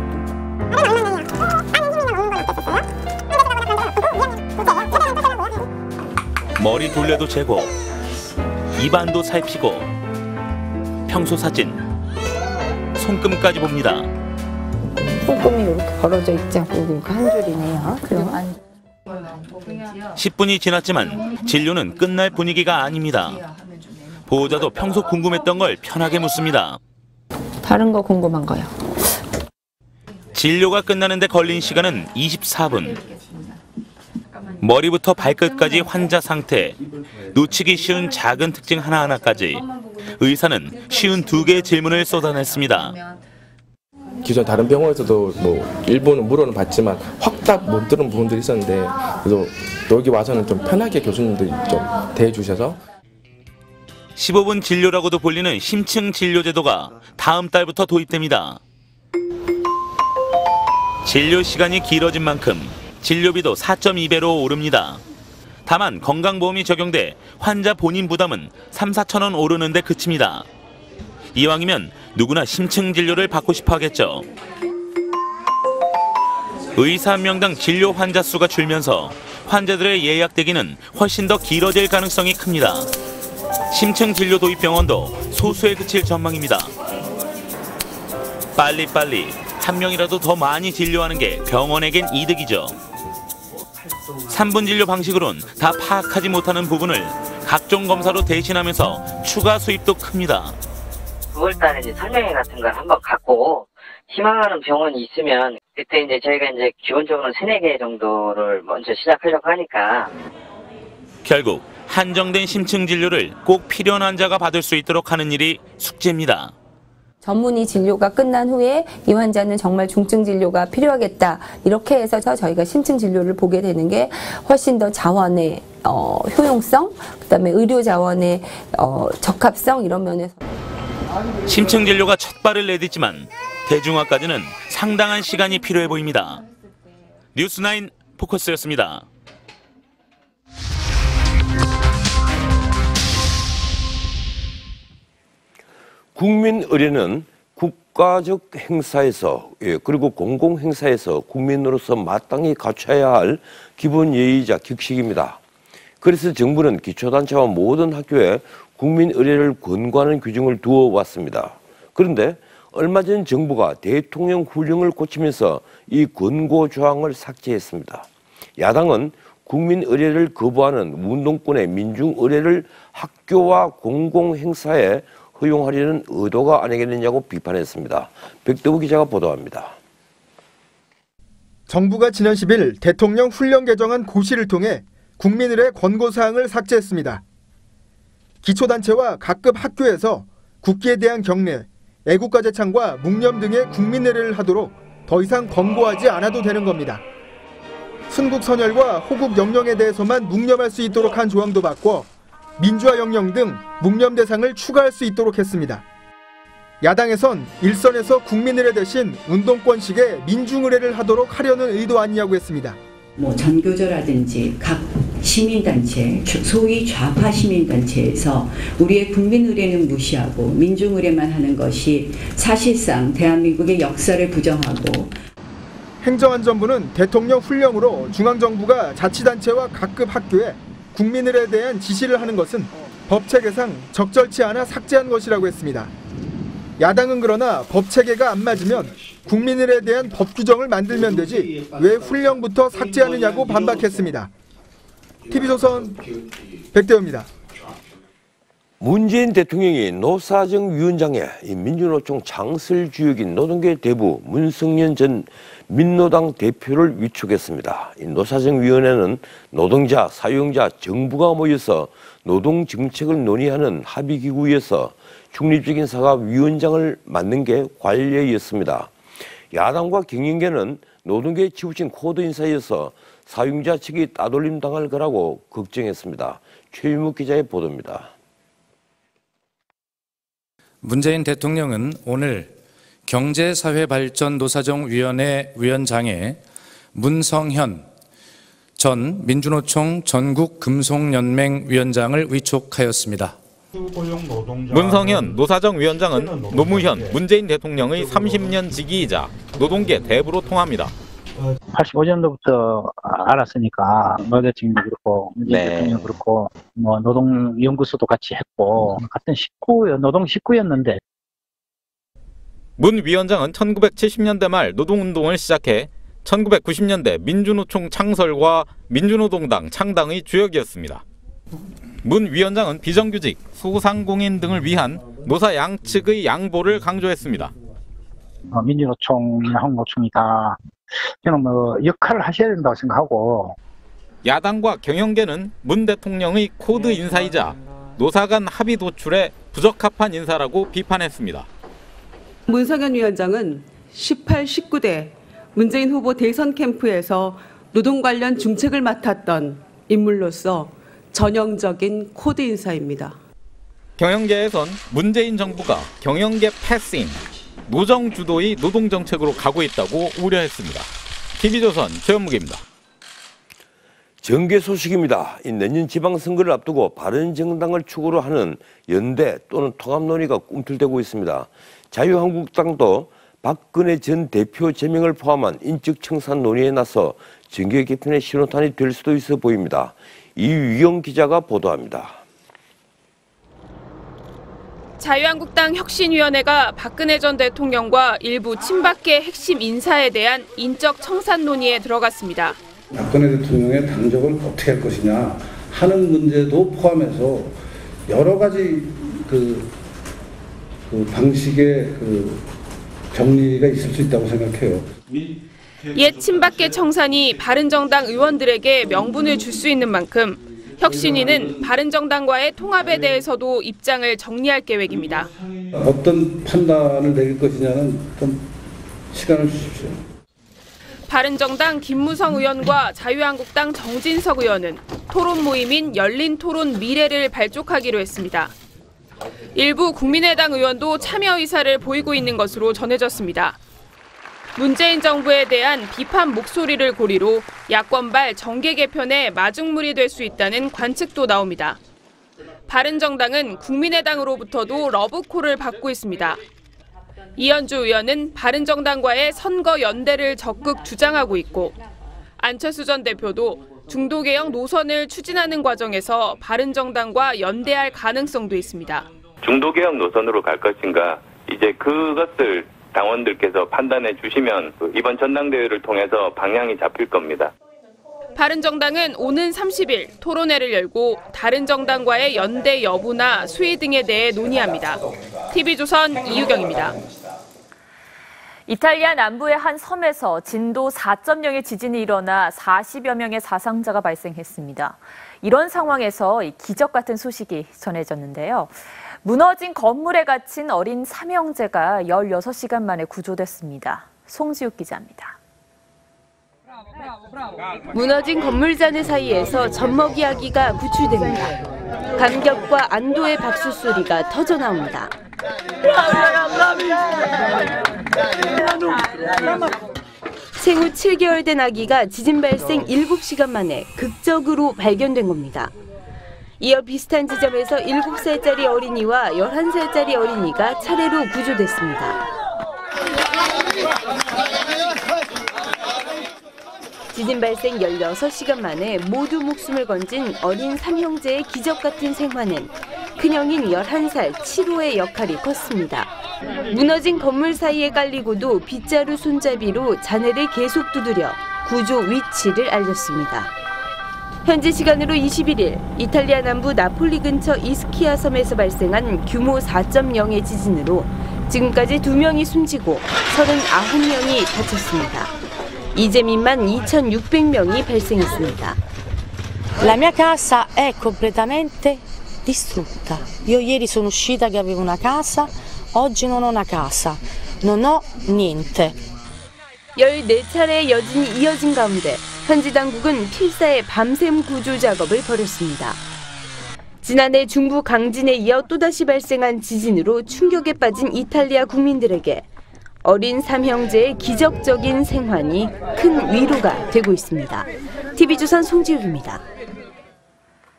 Speaker 2: 머리 둘레도 재고 입안도 살피고 평소 사진 손금까지 봅니다.
Speaker 4: 손금이 이렇게 벌어져 있지 않고 한 줄이네요. 그럼
Speaker 2: 10분이 지났지만 진료는 끝날 분위기가 아닙니다. 보호자도 평소 궁금했던 걸 편하게 묻습니다.
Speaker 4: 다른 거 궁금한 거요.
Speaker 2: 진료가 끝나는데 걸린 시간은 24분. 머리부터 발끝까지 환자 상태, 놓치기 쉬운 작은 특징 하나하나까지 의사는 쉬운 2개의 질문을 쏟아냈습니다.
Speaker 6: 기존 다른 병원에서도 뭐 일부는 물어는 봤지만 확답 못 들은 부분들이 있었는데 그래도 여기 와서는 좀 편하게 교수님들이 좀 대해주셔서
Speaker 2: 15분 진료라고도 불리는 심층 진료 제도가 다음 달부터 도입됩니다. 진료 시간이 길어진 만큼 진료비도 4.2배로 오릅니다. 다만 건강보험이 적용돼 환자 본인 부담은 3, 4천 원 오르는데 그칩니다. 이왕이면 누구나 심층 진료를 받고 싶어 하겠죠. 의사 한 명당 진료 환자 수가 줄면서 환자들의 예약 대기는 훨씬 더 길어질 가능성이 큽니다. 심층 진료 도입 병원도 소수에 그칠 전망입니다. 빨리빨리 한 명이라도 더 많이 진료하는 게 병원에겐 이득이죠. 3분 진료 방식으론 다 파악하지 못하는 부분을 각종 검사로 대신하면서 추가 수입도 큽니다.
Speaker 22: 9월달에 이제 설명회 같은 걸 한번 갖고 희망하는 병원이 있으면 그때 이제 저희가 이제 기본적으로 3-4개 정도를 먼저 시작하려고 하니까
Speaker 2: 결국 한정된 심층 진료를 꼭 필요한 환자가 받을 수 있도록 하는 일이 숙제입니다.
Speaker 4: 전문의 진료가 끝난 후에 이 환자는 정말 중증 진료가 필요하겠다. 이렇게 해서 저희가 심층 진료를 보게 되는 게 훨씬 더 자원의 효용성, 그다음에 의료 자원의 적합성 이런 면에서.
Speaker 2: 심층 진료가 첫 발을 내딛지만 대중화까지는 상당한 시간이 필요해 보입니다. 뉴스9 포커스였습니다.
Speaker 5: 국민의례는 국가적 행사에서 그리고 공공행사에서 국민으로서 마땅히 갖춰야 할 기본 예의이자 격식입니다. 그래서 정부는 기초단체와 모든 학교에 국민의례를 권고하는 규정을 두어왔습니다. 그런데 얼마 전 정부가 대통령 훈령을 고치면서 이 권고 조항을 삭제했습니다. 야당은 국민의례를 거부하는 운동권의 민중의례를 학교와 공공행사에 허용하려는 의도가 아니겠느냐고 비판했습니다. 백도부 기자가 보도합니다.
Speaker 7: 정부가 지난 10일 대통령 훈령 개정안 고시를 통해 국민의례 권고사항을 삭제했습니다. 기초단체와 각급 학교에서 국기에 대한 경례, 애국가 제창과 묵념 등의 국민의례를 하도록 더 이상 권고하지 않아도 되는 겁니다. 순국선열과 호국 영령에 대해서만 묵념할 수 있도록 한 조항도 바꿔 민주화 영령 등 묵념 대상을 추가할 수 있도록 했습니다. 야당에선 일선에서 국민의례 대신 운동권식의 민중의례를 하도록 하려는 의도 아니냐고 했습니다.
Speaker 8: 전교조라든지 각 시민단체, 소위 좌파 시민단체에서 우리의 국민의례는 무시하고 민중의례만 하는 것이 사실상 대한민국의 역사를 부정하고
Speaker 7: 행정안전부는 대통령 훈령으로 중앙정부가 자치단체와 각급 학교에 국민의례에 대한 지시를 하는 것은 법체계상 적절치 않아 삭제한 것이라고 했습니다. 야당은 그러나 법체계가 안 맞으면 국민의례에 대한 법 규정을 만들면 되지 왜 훈령부터 삭제하느냐고 반박했습니다. TV조선 백대호입니다.
Speaker 5: 문재인 대통령이 노사정위원장에 민주노총 창설주역인 노동계 대부 문성년 전 민노당 대표를 위촉했습니다. 이 노사정위원회는 노동자, 사용자, 정부가 모여서 노동정책을 논의하는 합의기구에서 중립적인 사과위원장을 맡는 게 관례였습니다. 야당과 경영계는 노동계에 치우친 코드 인사에서 사용자 측이 따돌림 당할 거라고 걱정했습니다. 최유묵 기자의 보도입니다.
Speaker 3: 문재인 대통령은 오늘 경제사회발전노사정위원회 위원장에 문성현 전 민주노총 전국금속연맹 위원장을 위촉하였습니다.
Speaker 9: 문성현 노사정위원장은 노무현 문재인 대통령의 30년 지기이자 노동계 대부로 통합니다.
Speaker 10: 85년도부터 알았으니까 노대통령도 그렇고 문재인 대통령도 그렇고 뭐 노동연구소도 같이 했고 같은 노동 식구였는데.
Speaker 9: 문 위원장은 1970년대 말 노동운동을 시작해 1990년대 민주노총 창설과 민주노동당 창당의 주역이었습니다. 문 위원장은 비정규직, 소상공인 등을 위한 노사 양측의 양보를 강조했습니다.
Speaker 10: 민주노총이나 한국노총이 다 저는 뭐 역할을 하셔야 된다고 생각하고.
Speaker 9: 야당과 경영계는 문 대통령의 코드 인사이자 노사 간 합의 도출에 부적합한 인사라고 비판했습니다.
Speaker 12: 문성현 위원장은 18, 19대 문재인 후보 대선 캠프에서 노동 관련 중책을 맡았던 인물로서 전형적인 코드 인사입니다.
Speaker 9: 경영계에선 문재인 정부가 경영계 패싱, 노정 주도의 노동정책으로 가고 있다고 우려했습니다. TV조선 최현묵입니다.
Speaker 5: 정계 소식입니다. 내년 지방선거를 앞두고 바른정당을 축으로 하는 연대 또는 통합 논의가 꿈틀대고 있습니다. 자유한국당도 박근혜 전 대표 제명을 포함한 인적 청산 논의에 나서 정계 개편의 신호탄이 될 수도 있어 보입니다. 이유영 기자가 보도합니다.
Speaker 1: 자유한국당 혁신위원회가 박근혜 전 대통령과 일부 친박계 핵심 인사에 대한 인적 청산 논의에 들어갔습니다.
Speaker 13: 박근혜 대통령의 당적을 어떻게 할 것이냐 하는 문제도 포함해서 여러 가지 그 방식의 정리가 있을 수 있다고 생각해요.
Speaker 1: 옛 친박계 청산이 바른정당 의원들에게 명분을 줄 수 있는 만큼 혁신위는 바른정당과의 통합에 대해서도 입장을 정리할 계획입니다.
Speaker 13: 어떤 판단을 내릴 것이냐는 좀 시간을 주십시오.
Speaker 1: 바른정당 김무성 의원과 자유한국당 정진석 의원은 토론 모임인 열린 토론 미래를 발족하기로 했습니다. 일부 국민의당 의원도 참여 의사를 보이고 있는 것으로 전해졌습니다. 문재인 정부에 대한 비판 목소리를 고리로 야권발 정계 개편에 마중물이 될 수 있다는 관측도 나옵니다. 바른정당은 국민의당으로부터도 러브콜을 받고 있습니다. 이현주 의원은 바른정당과의 선거 연대를 적극 주장하고 있고 안철수 전 대표도 중도개혁 노선을 추진하는 과정에서 바른정당과 연대할 가능성도 있습니다.
Speaker 14: 중도개혁 노선으로 갈 것인가, 이제 그것을 당원들께서 판단해 주시면 이번 전당대회를 통해서 방향이 잡힐 겁니다.
Speaker 1: 바른정당은 오는 30일 토론회를 열고 다른 정당과의 연대 여부나 수위 등에 대해 논의합니다. TV조선 이유경입니다.
Speaker 15: 이탈리아 남부의 한 섬에서 진도 4.0의 지진이 일어나 40여 명의 사상자가 발생했습니다. 이런 상황에서 기적 같은 소식이 전해졌는데요. 무너진 건물에 갇힌 어린 삼형제가 16시간 만에 구조됐습니다. 송지욱 기자입니다.
Speaker 16: 무너진 건물잔해 사이에서 젖먹이 아기가 구출됩니다. 감격과 안도의 박수 소리가 터져나옵니다. 생후 7개월 된 아기가 지진 발생 7시간 만에 극적으로 발견된 겁니다. 이어 비슷한 지점에서 7살짜리 어린이와 11살짜리 어린이가 차례로 구조됐습니다. 지진 발생 16시간 만에 모두 목숨을 건진 어린 삼형제의 기적 같은 생還은 큰형인 11살 7호의 역할이 컸습니다. 무너진 건물 사이에 깔리고도 빗자루 손잡이로 잔해를 계속 두드려 구조 위치를 알렸습니다. 현지 시간으로 21일 이탈리아 남부 나폴리 근처 이스키아 섬에서 발생한 규모 4.0의 지진으로 지금까지 2명이 숨지고 39명이 다쳤습니다. 이재민만 2,600명이 발생했습니다.
Speaker 11: La mia casa è completamente distrutta. Io ieri sono uscita che avevo una casa, oggi non ho una casa, non ho niente.
Speaker 16: 14차례의 여진이 이어진 가운데 현지 당국은 필사의 밤샘 구조 작업을 벌였습니다. 지난해 중부 강진에 이어 또다시 발생한 지진으로 충격에 빠진 이탈리아 국민들에게 어린 삼형제의 기적적인 생還이 큰 위로가 되고 있습니다. TV조선 송지율입니다.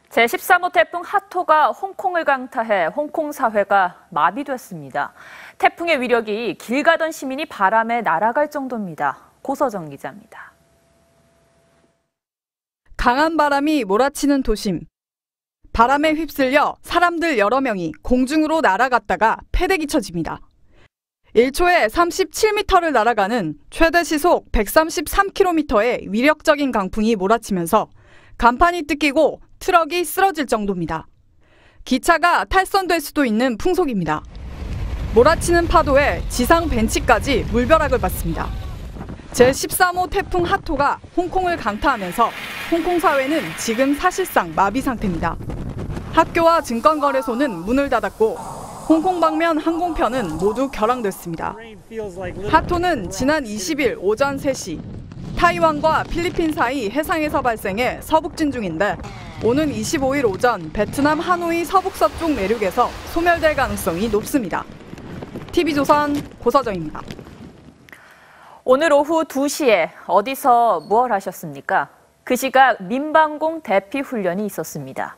Speaker 15: 제13호 태풍 하토가 홍콩을 강타해 홍콩 사회가 마비됐습니다. 태풍의 위력이 길 가던 시민이 바람에 날아갈 정도입니다. 고서정 기자입니다.
Speaker 17: 강한 바람이 몰아치는 도심. 바람에 휩쓸려 사람들 여러 명이 공중으로 날아갔다가 패대기 쳐집니다. 1초에 37m를 날아가는 최대 시속 133km의 위력적인 강풍이 몰아치면서 간판이 뜯기고 트럭이 쓰러질 정도입니다. 기차가 탈선될 수도 있는 풍속입니다. 몰아치는 파도에 지상 벤치까지 물벼락을 받습니다. 제13호 태풍 하토가 홍콩을 강타하면서 홍콩 사회는 지금 사실상 마비 상태입니다. 학교와 증권거래소는 문을 닫았고 홍콩 방면 항공편은 모두 결항됐습니다. 하토는 지난 20일 오전 3시 타이완과 필리핀 사이 해상에서 발생해 서북진 중인데 오는 25일 오전 베트남 하노이 서북서쪽 내륙에서 소멸될 가능성이 높습니다. TV조선 고서정입니다.
Speaker 15: 오늘 오후 2시에 어디서 무얼 하셨습니까? 그 시각 민방공 대피 훈련이 있었습니다.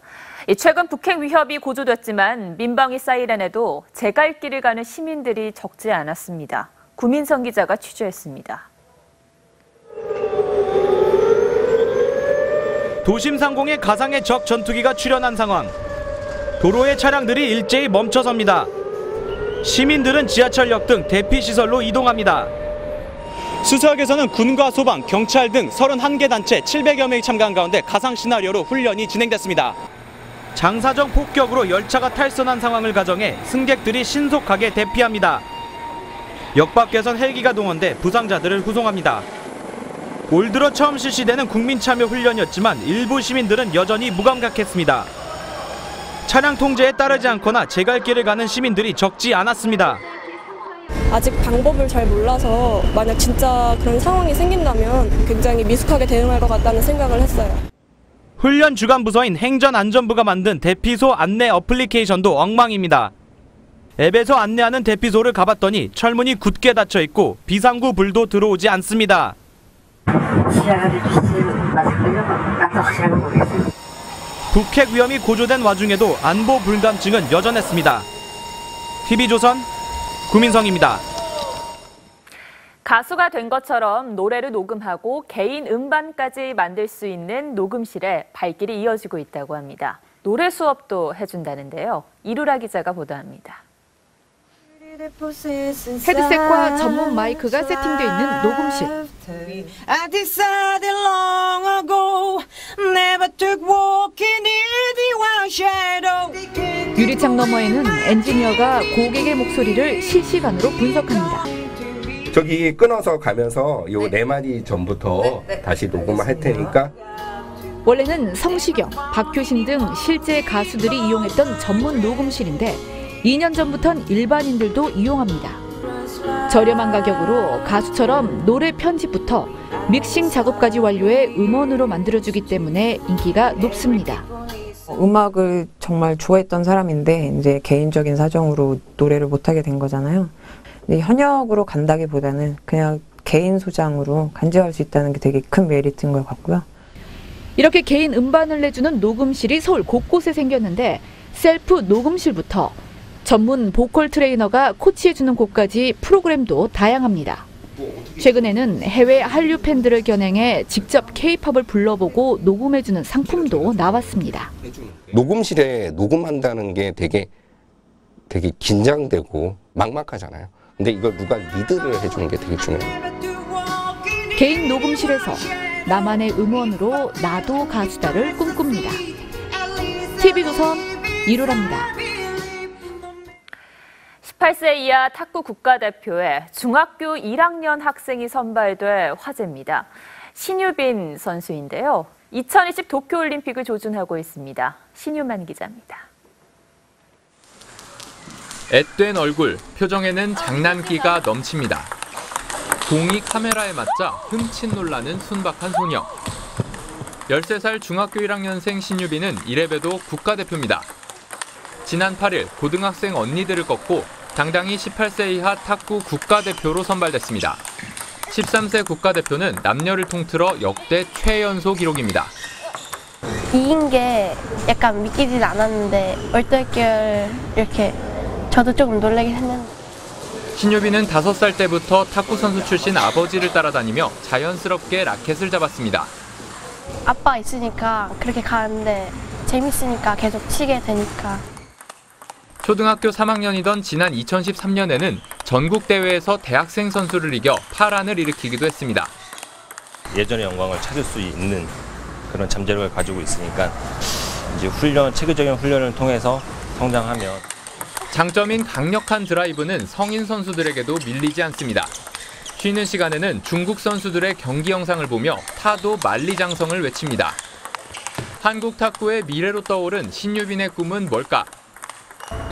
Speaker 15: 최근 북핵 위협이 고조됐지만 민방위 사이렌에도 제갈 길을 가는 시민들이 적지 않았습니다. 구민성 기자가 취재했습니다.
Speaker 18: 도심 상공에 가상의 적 전투기가 출현한 상황. 도로의 차량들이 일제히 멈춰섭니다. 시민들은 지하철역 등 대피시설로 이동합니다. 수서역에서는 군과 소방, 경찰 등 31개 단체 700여 명이 참가한 가운데 가상 시나리오로 훈련이 진행됐습니다. 장사정 폭격으로 열차가 탈선한 상황을 가정해 승객들이 신속하게 대피합니다. 역 밖에선 헬기가 동원돼 부상자들을 후송합니다. 올 들어 처음 실시되는 국민참여 훈련이었지만 일부 시민들은 여전히 무감각했습니다. 차량 통제에 따르지 않거나 제갈길을 가는 시민들이 적지 않았습니다.
Speaker 19: 아직 방법을 잘 몰라서 만약 진짜 그런 상황이 생긴다면 굉장히 미숙하게 대응할 것 같다는 생각을 했어요.
Speaker 18: 훈련 주간 부서인 행전안전부가 만든 대피소 안내 어플리케이션도 엉망입니다. 앱에서 안내하는 대피소를 가봤더니 철문이 굳게 닫혀 있고 비상구 불도 들어오지 않습니다. 북핵 위험이 고조된 와중에도 안보 불감증은 여전했습니다. TV조선 구민성입니다.
Speaker 15: 가수가 된 것처럼 노래를 녹음하고 개인 음반까지 만들 수 있는 녹음실에 발길이 이어지고 있다고 합니다. 노래 수업도 해준다는데요. 이루라 기자가 보도합니다.
Speaker 20: 헤드셋과 전문 마이크가 세팅되어 있는 녹음실. 유리창 너머에는 엔지니어가 고객의 목소리를 실시간으로 분석합니다. 저기 끊어서 가면서 요 4마디 전부터 다시 녹음을 할 테니까. 원래는 성시경, 박효신 등 실제 가수들이 이용했던 전문 녹음실인데 2년 전부턴 일반인들도 이용합니다. 저렴한 가격으로 가수처럼 노래 편집부터 믹싱 작업까지 완료해 음원으로 만들어주기 때문에 인기가 높습니다.
Speaker 22: 음악을 정말 좋아했던 사람인데 이제 개인적인 사정으로 노래를 못하게 된 거잖아요. 근데 현역으로 간다기보다는 그냥 개인 소장으로 간직할 수 있다는 게 되게 큰 메리트인 것 같고요.
Speaker 20: 이렇게 개인 음반을 내주는 녹음실이 서울 곳곳에 생겼는데 셀프 녹음실부터 전문 보컬 트레이너가 코치해주는 곳까지 프로그램도 다양합니다. 최근에는 해외 한류 팬들을 겨냥해 직접 K-팝을 불러보고 녹음해주는 상품도 나왔습니다. 녹음실에 녹음한다는 게 되게 긴장되고 막막하잖아요. 근데 이걸 누가 리드를 해주는 게 되게 중요해요.
Speaker 6: 개인 녹음실에서 나만의 음원으로 나도 가수다를 꿈꿉니다. TV조선 이루랍니다.
Speaker 15: 18세 이하 탁구 국가대표에 중학교 1학년 학생이 선발돼 화제입니다. 신유빈 선수인데요. 2020 도쿄올림픽을 조준하고 있습니다. 신유만 기자입니다.
Speaker 21: 앳된 얼굴, 표정에는 장난기가 넘칩니다. 공이 카메라에 맞자 흠칫 놀라는 순박한 소녀. 13살 중학교 1학년생 신유빈은 이래봬도 국가대표입니다. 지난 8일 고등학생 언니들을 꺾고 당당히 18세 이하 탁구 국가대표로 선발됐습니다. 13세 국가대표는 남녀를 통틀어 역대 최연소 기록입니다.
Speaker 23: 이긴 게 약간 믿기진 않았는데 얼떨결 이렇게 저도 조금 놀라긴 했는데.
Speaker 21: 신유빈은 5살 때부터 탁구 선수 출신 아버지를 따라다니며 자연스럽게 라켓을 잡았습니다.
Speaker 23: 아빠 있으니까 그렇게 가는데 재밌으니까 계속 치게 되니까.
Speaker 21: 초등학교 3학년이던 지난 2013년에는 전국대회에서 대학생 선수를 이겨 파란을 일으키기도 했습니다.
Speaker 24: 예전의 영광을 찾을 수 있는 그런 잠재력을 가지고 있으니까 이제 체계적인 훈련을 통해서 성장하면.
Speaker 21: 장점인 강력한 드라이브는 성인 선수들에게도 밀리지 않습니다. 쉬는 시간에는 중국 선수들의 경기 영상을 보며 타도 만리장성을 외칩니다. 한국 탁구의 미래로 떠오른 신유빈의 꿈은 뭘까?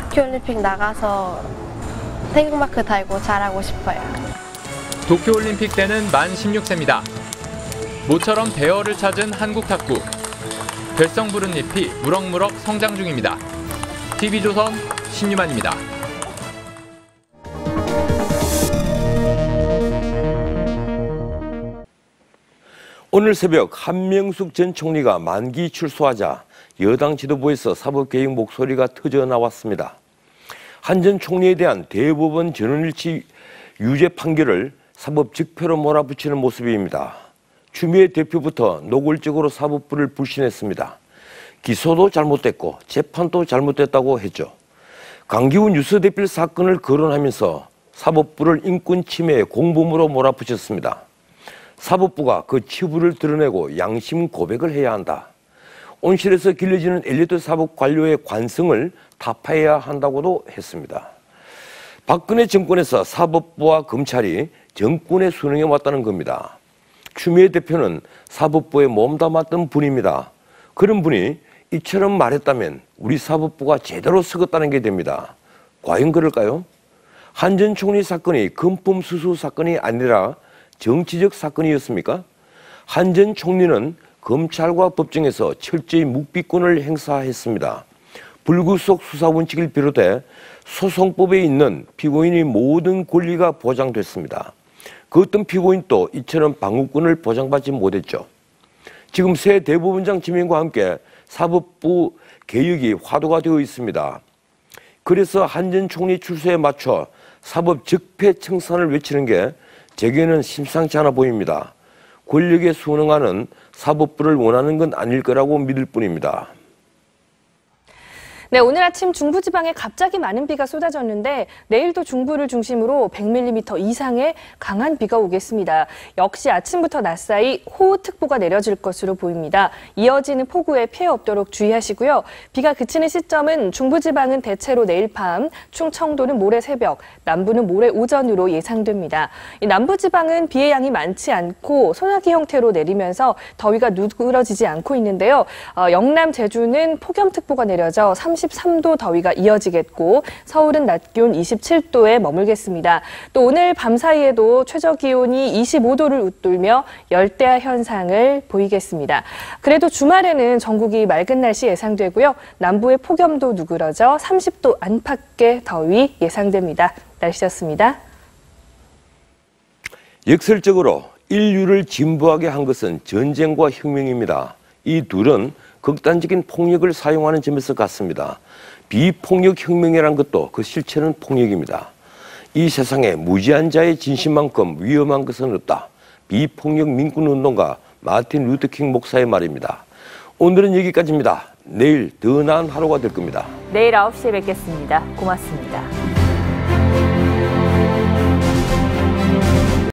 Speaker 23: 도쿄올림픽 나가서 태극마크 달고 잘하고 싶어요.
Speaker 21: 도쿄올림픽 때는 만 16세입니다. 모처럼 대열을 찾은 한국 탁구. 별성 부른 잎이 무럭무럭 성장 중입니다. TV조선 신유만입니다.
Speaker 5: 오늘 새벽 한명숙 전 총리가 만기 출소하자 여당 지도부에서 사법개혁 목소리가 터져나왔습니다. 한 전 총리에 대한 대법원 전원일치 유죄 판결을 사법 즉패로 몰아붙이는 모습입니다. 추미애 대표부터 노골적으로 사법부를 불신했습니다. 기소도 잘못됐고 재판도 잘못됐다고 했죠. 강기훈 유서대필 사건을 거론하면서 사법부를 인권 침해의 공범으로 몰아붙였습니다. 사법부가 그 치부를 드러내고 양심 고백을 해야 한다. 온실에서 길러지는 엘리트 사법 관료의 관성을 타파해야 한다고도 했습니다. 박근혜 정권에서 사법부와 검찰이 정권에 순응해 왔다는 겁니다. 추미애 대표는 사법부에 몸담았던 분입니다. 그런 분이 이처럼 말했다면 우리 사법부가 제대로 썩었다는 게 됩니다. 과연 그럴까요? 한 전 총리 사건이 금품수수 사건이 아니라 정치적 사건이었습니까? 한 전 총리는 검찰과 법정에서 철저히 묵비권을 행사했습니다. 불구속 수사 원칙을 비롯해 소송법에 있는 피고인의 모든 권리가 보장됐습니다. 그 어떤 피고인도 이처럼 방어권을 보장받지 못했죠. 지금 새 대법원장 지명과 함께 사법부 개혁이 화두가 되어 있습니다. 그래서 한 전 총리 출소에 맞춰 사법 적폐 청산을 외치는 게 제게는 심상치 않아 보입니다. 권력에 순응하는 사법부를 원하는 건 아닐 거라고 믿을 뿐입니다.
Speaker 25: 네, 오늘 아침 중부지방에 갑자기 많은 비가 쏟아졌는데 내일도 중부를 중심으로 100mm 이상의 강한 비가 오겠습니다. 역시 아침부터 낮사이 호우특보가 내려질 것으로 보입니다. 이어지는 폭우에 피해 없도록 주의하시고요. 비가 그치는 시점은 중부지방은 대체로 내일 밤, 충청도는 모레 새벽, 남부는 모레 오전으로 예상됩니다. 이 남부지방은 비의 양이 많지 않고 소나기 형태로 내리면서 더위가 누그러지지 않고 있는데요. 영남, 제주는 폭염특보가 내려져 33도 더위가 이어지겠고 서울은 낮 기온 27도에 머물겠습니다. 또 오늘 밤 사이에도 최저기온이 25도를 웃돌며 열대야 현상을 보이겠습니다. 그래도 주말에는 전국이 맑은 날씨 예상되고요. 남부의 폭염도 누그러져 30도 안팎의 더위 예상됩니다. 날씨였습니다.
Speaker 5: 역설적으로 인류를 진보하게 한 것은 전쟁과 혁명입니다. 이 둘은 극단적인 폭력을 사용하는 점에서 같습니다. 비폭력 혁명이란 것도 그 실체는 폭력입니다. 이 세상에 무지한 자의 진심만큼 위험한 것은 없다. 비폭력 민권운동가 마틴 루터킹 목사의 말입니다. 오늘은 여기까지입니다. 내일 더 나은 하루가 될 겁니다.
Speaker 15: 내일 9시에 뵙겠습니다. 고맙습니다.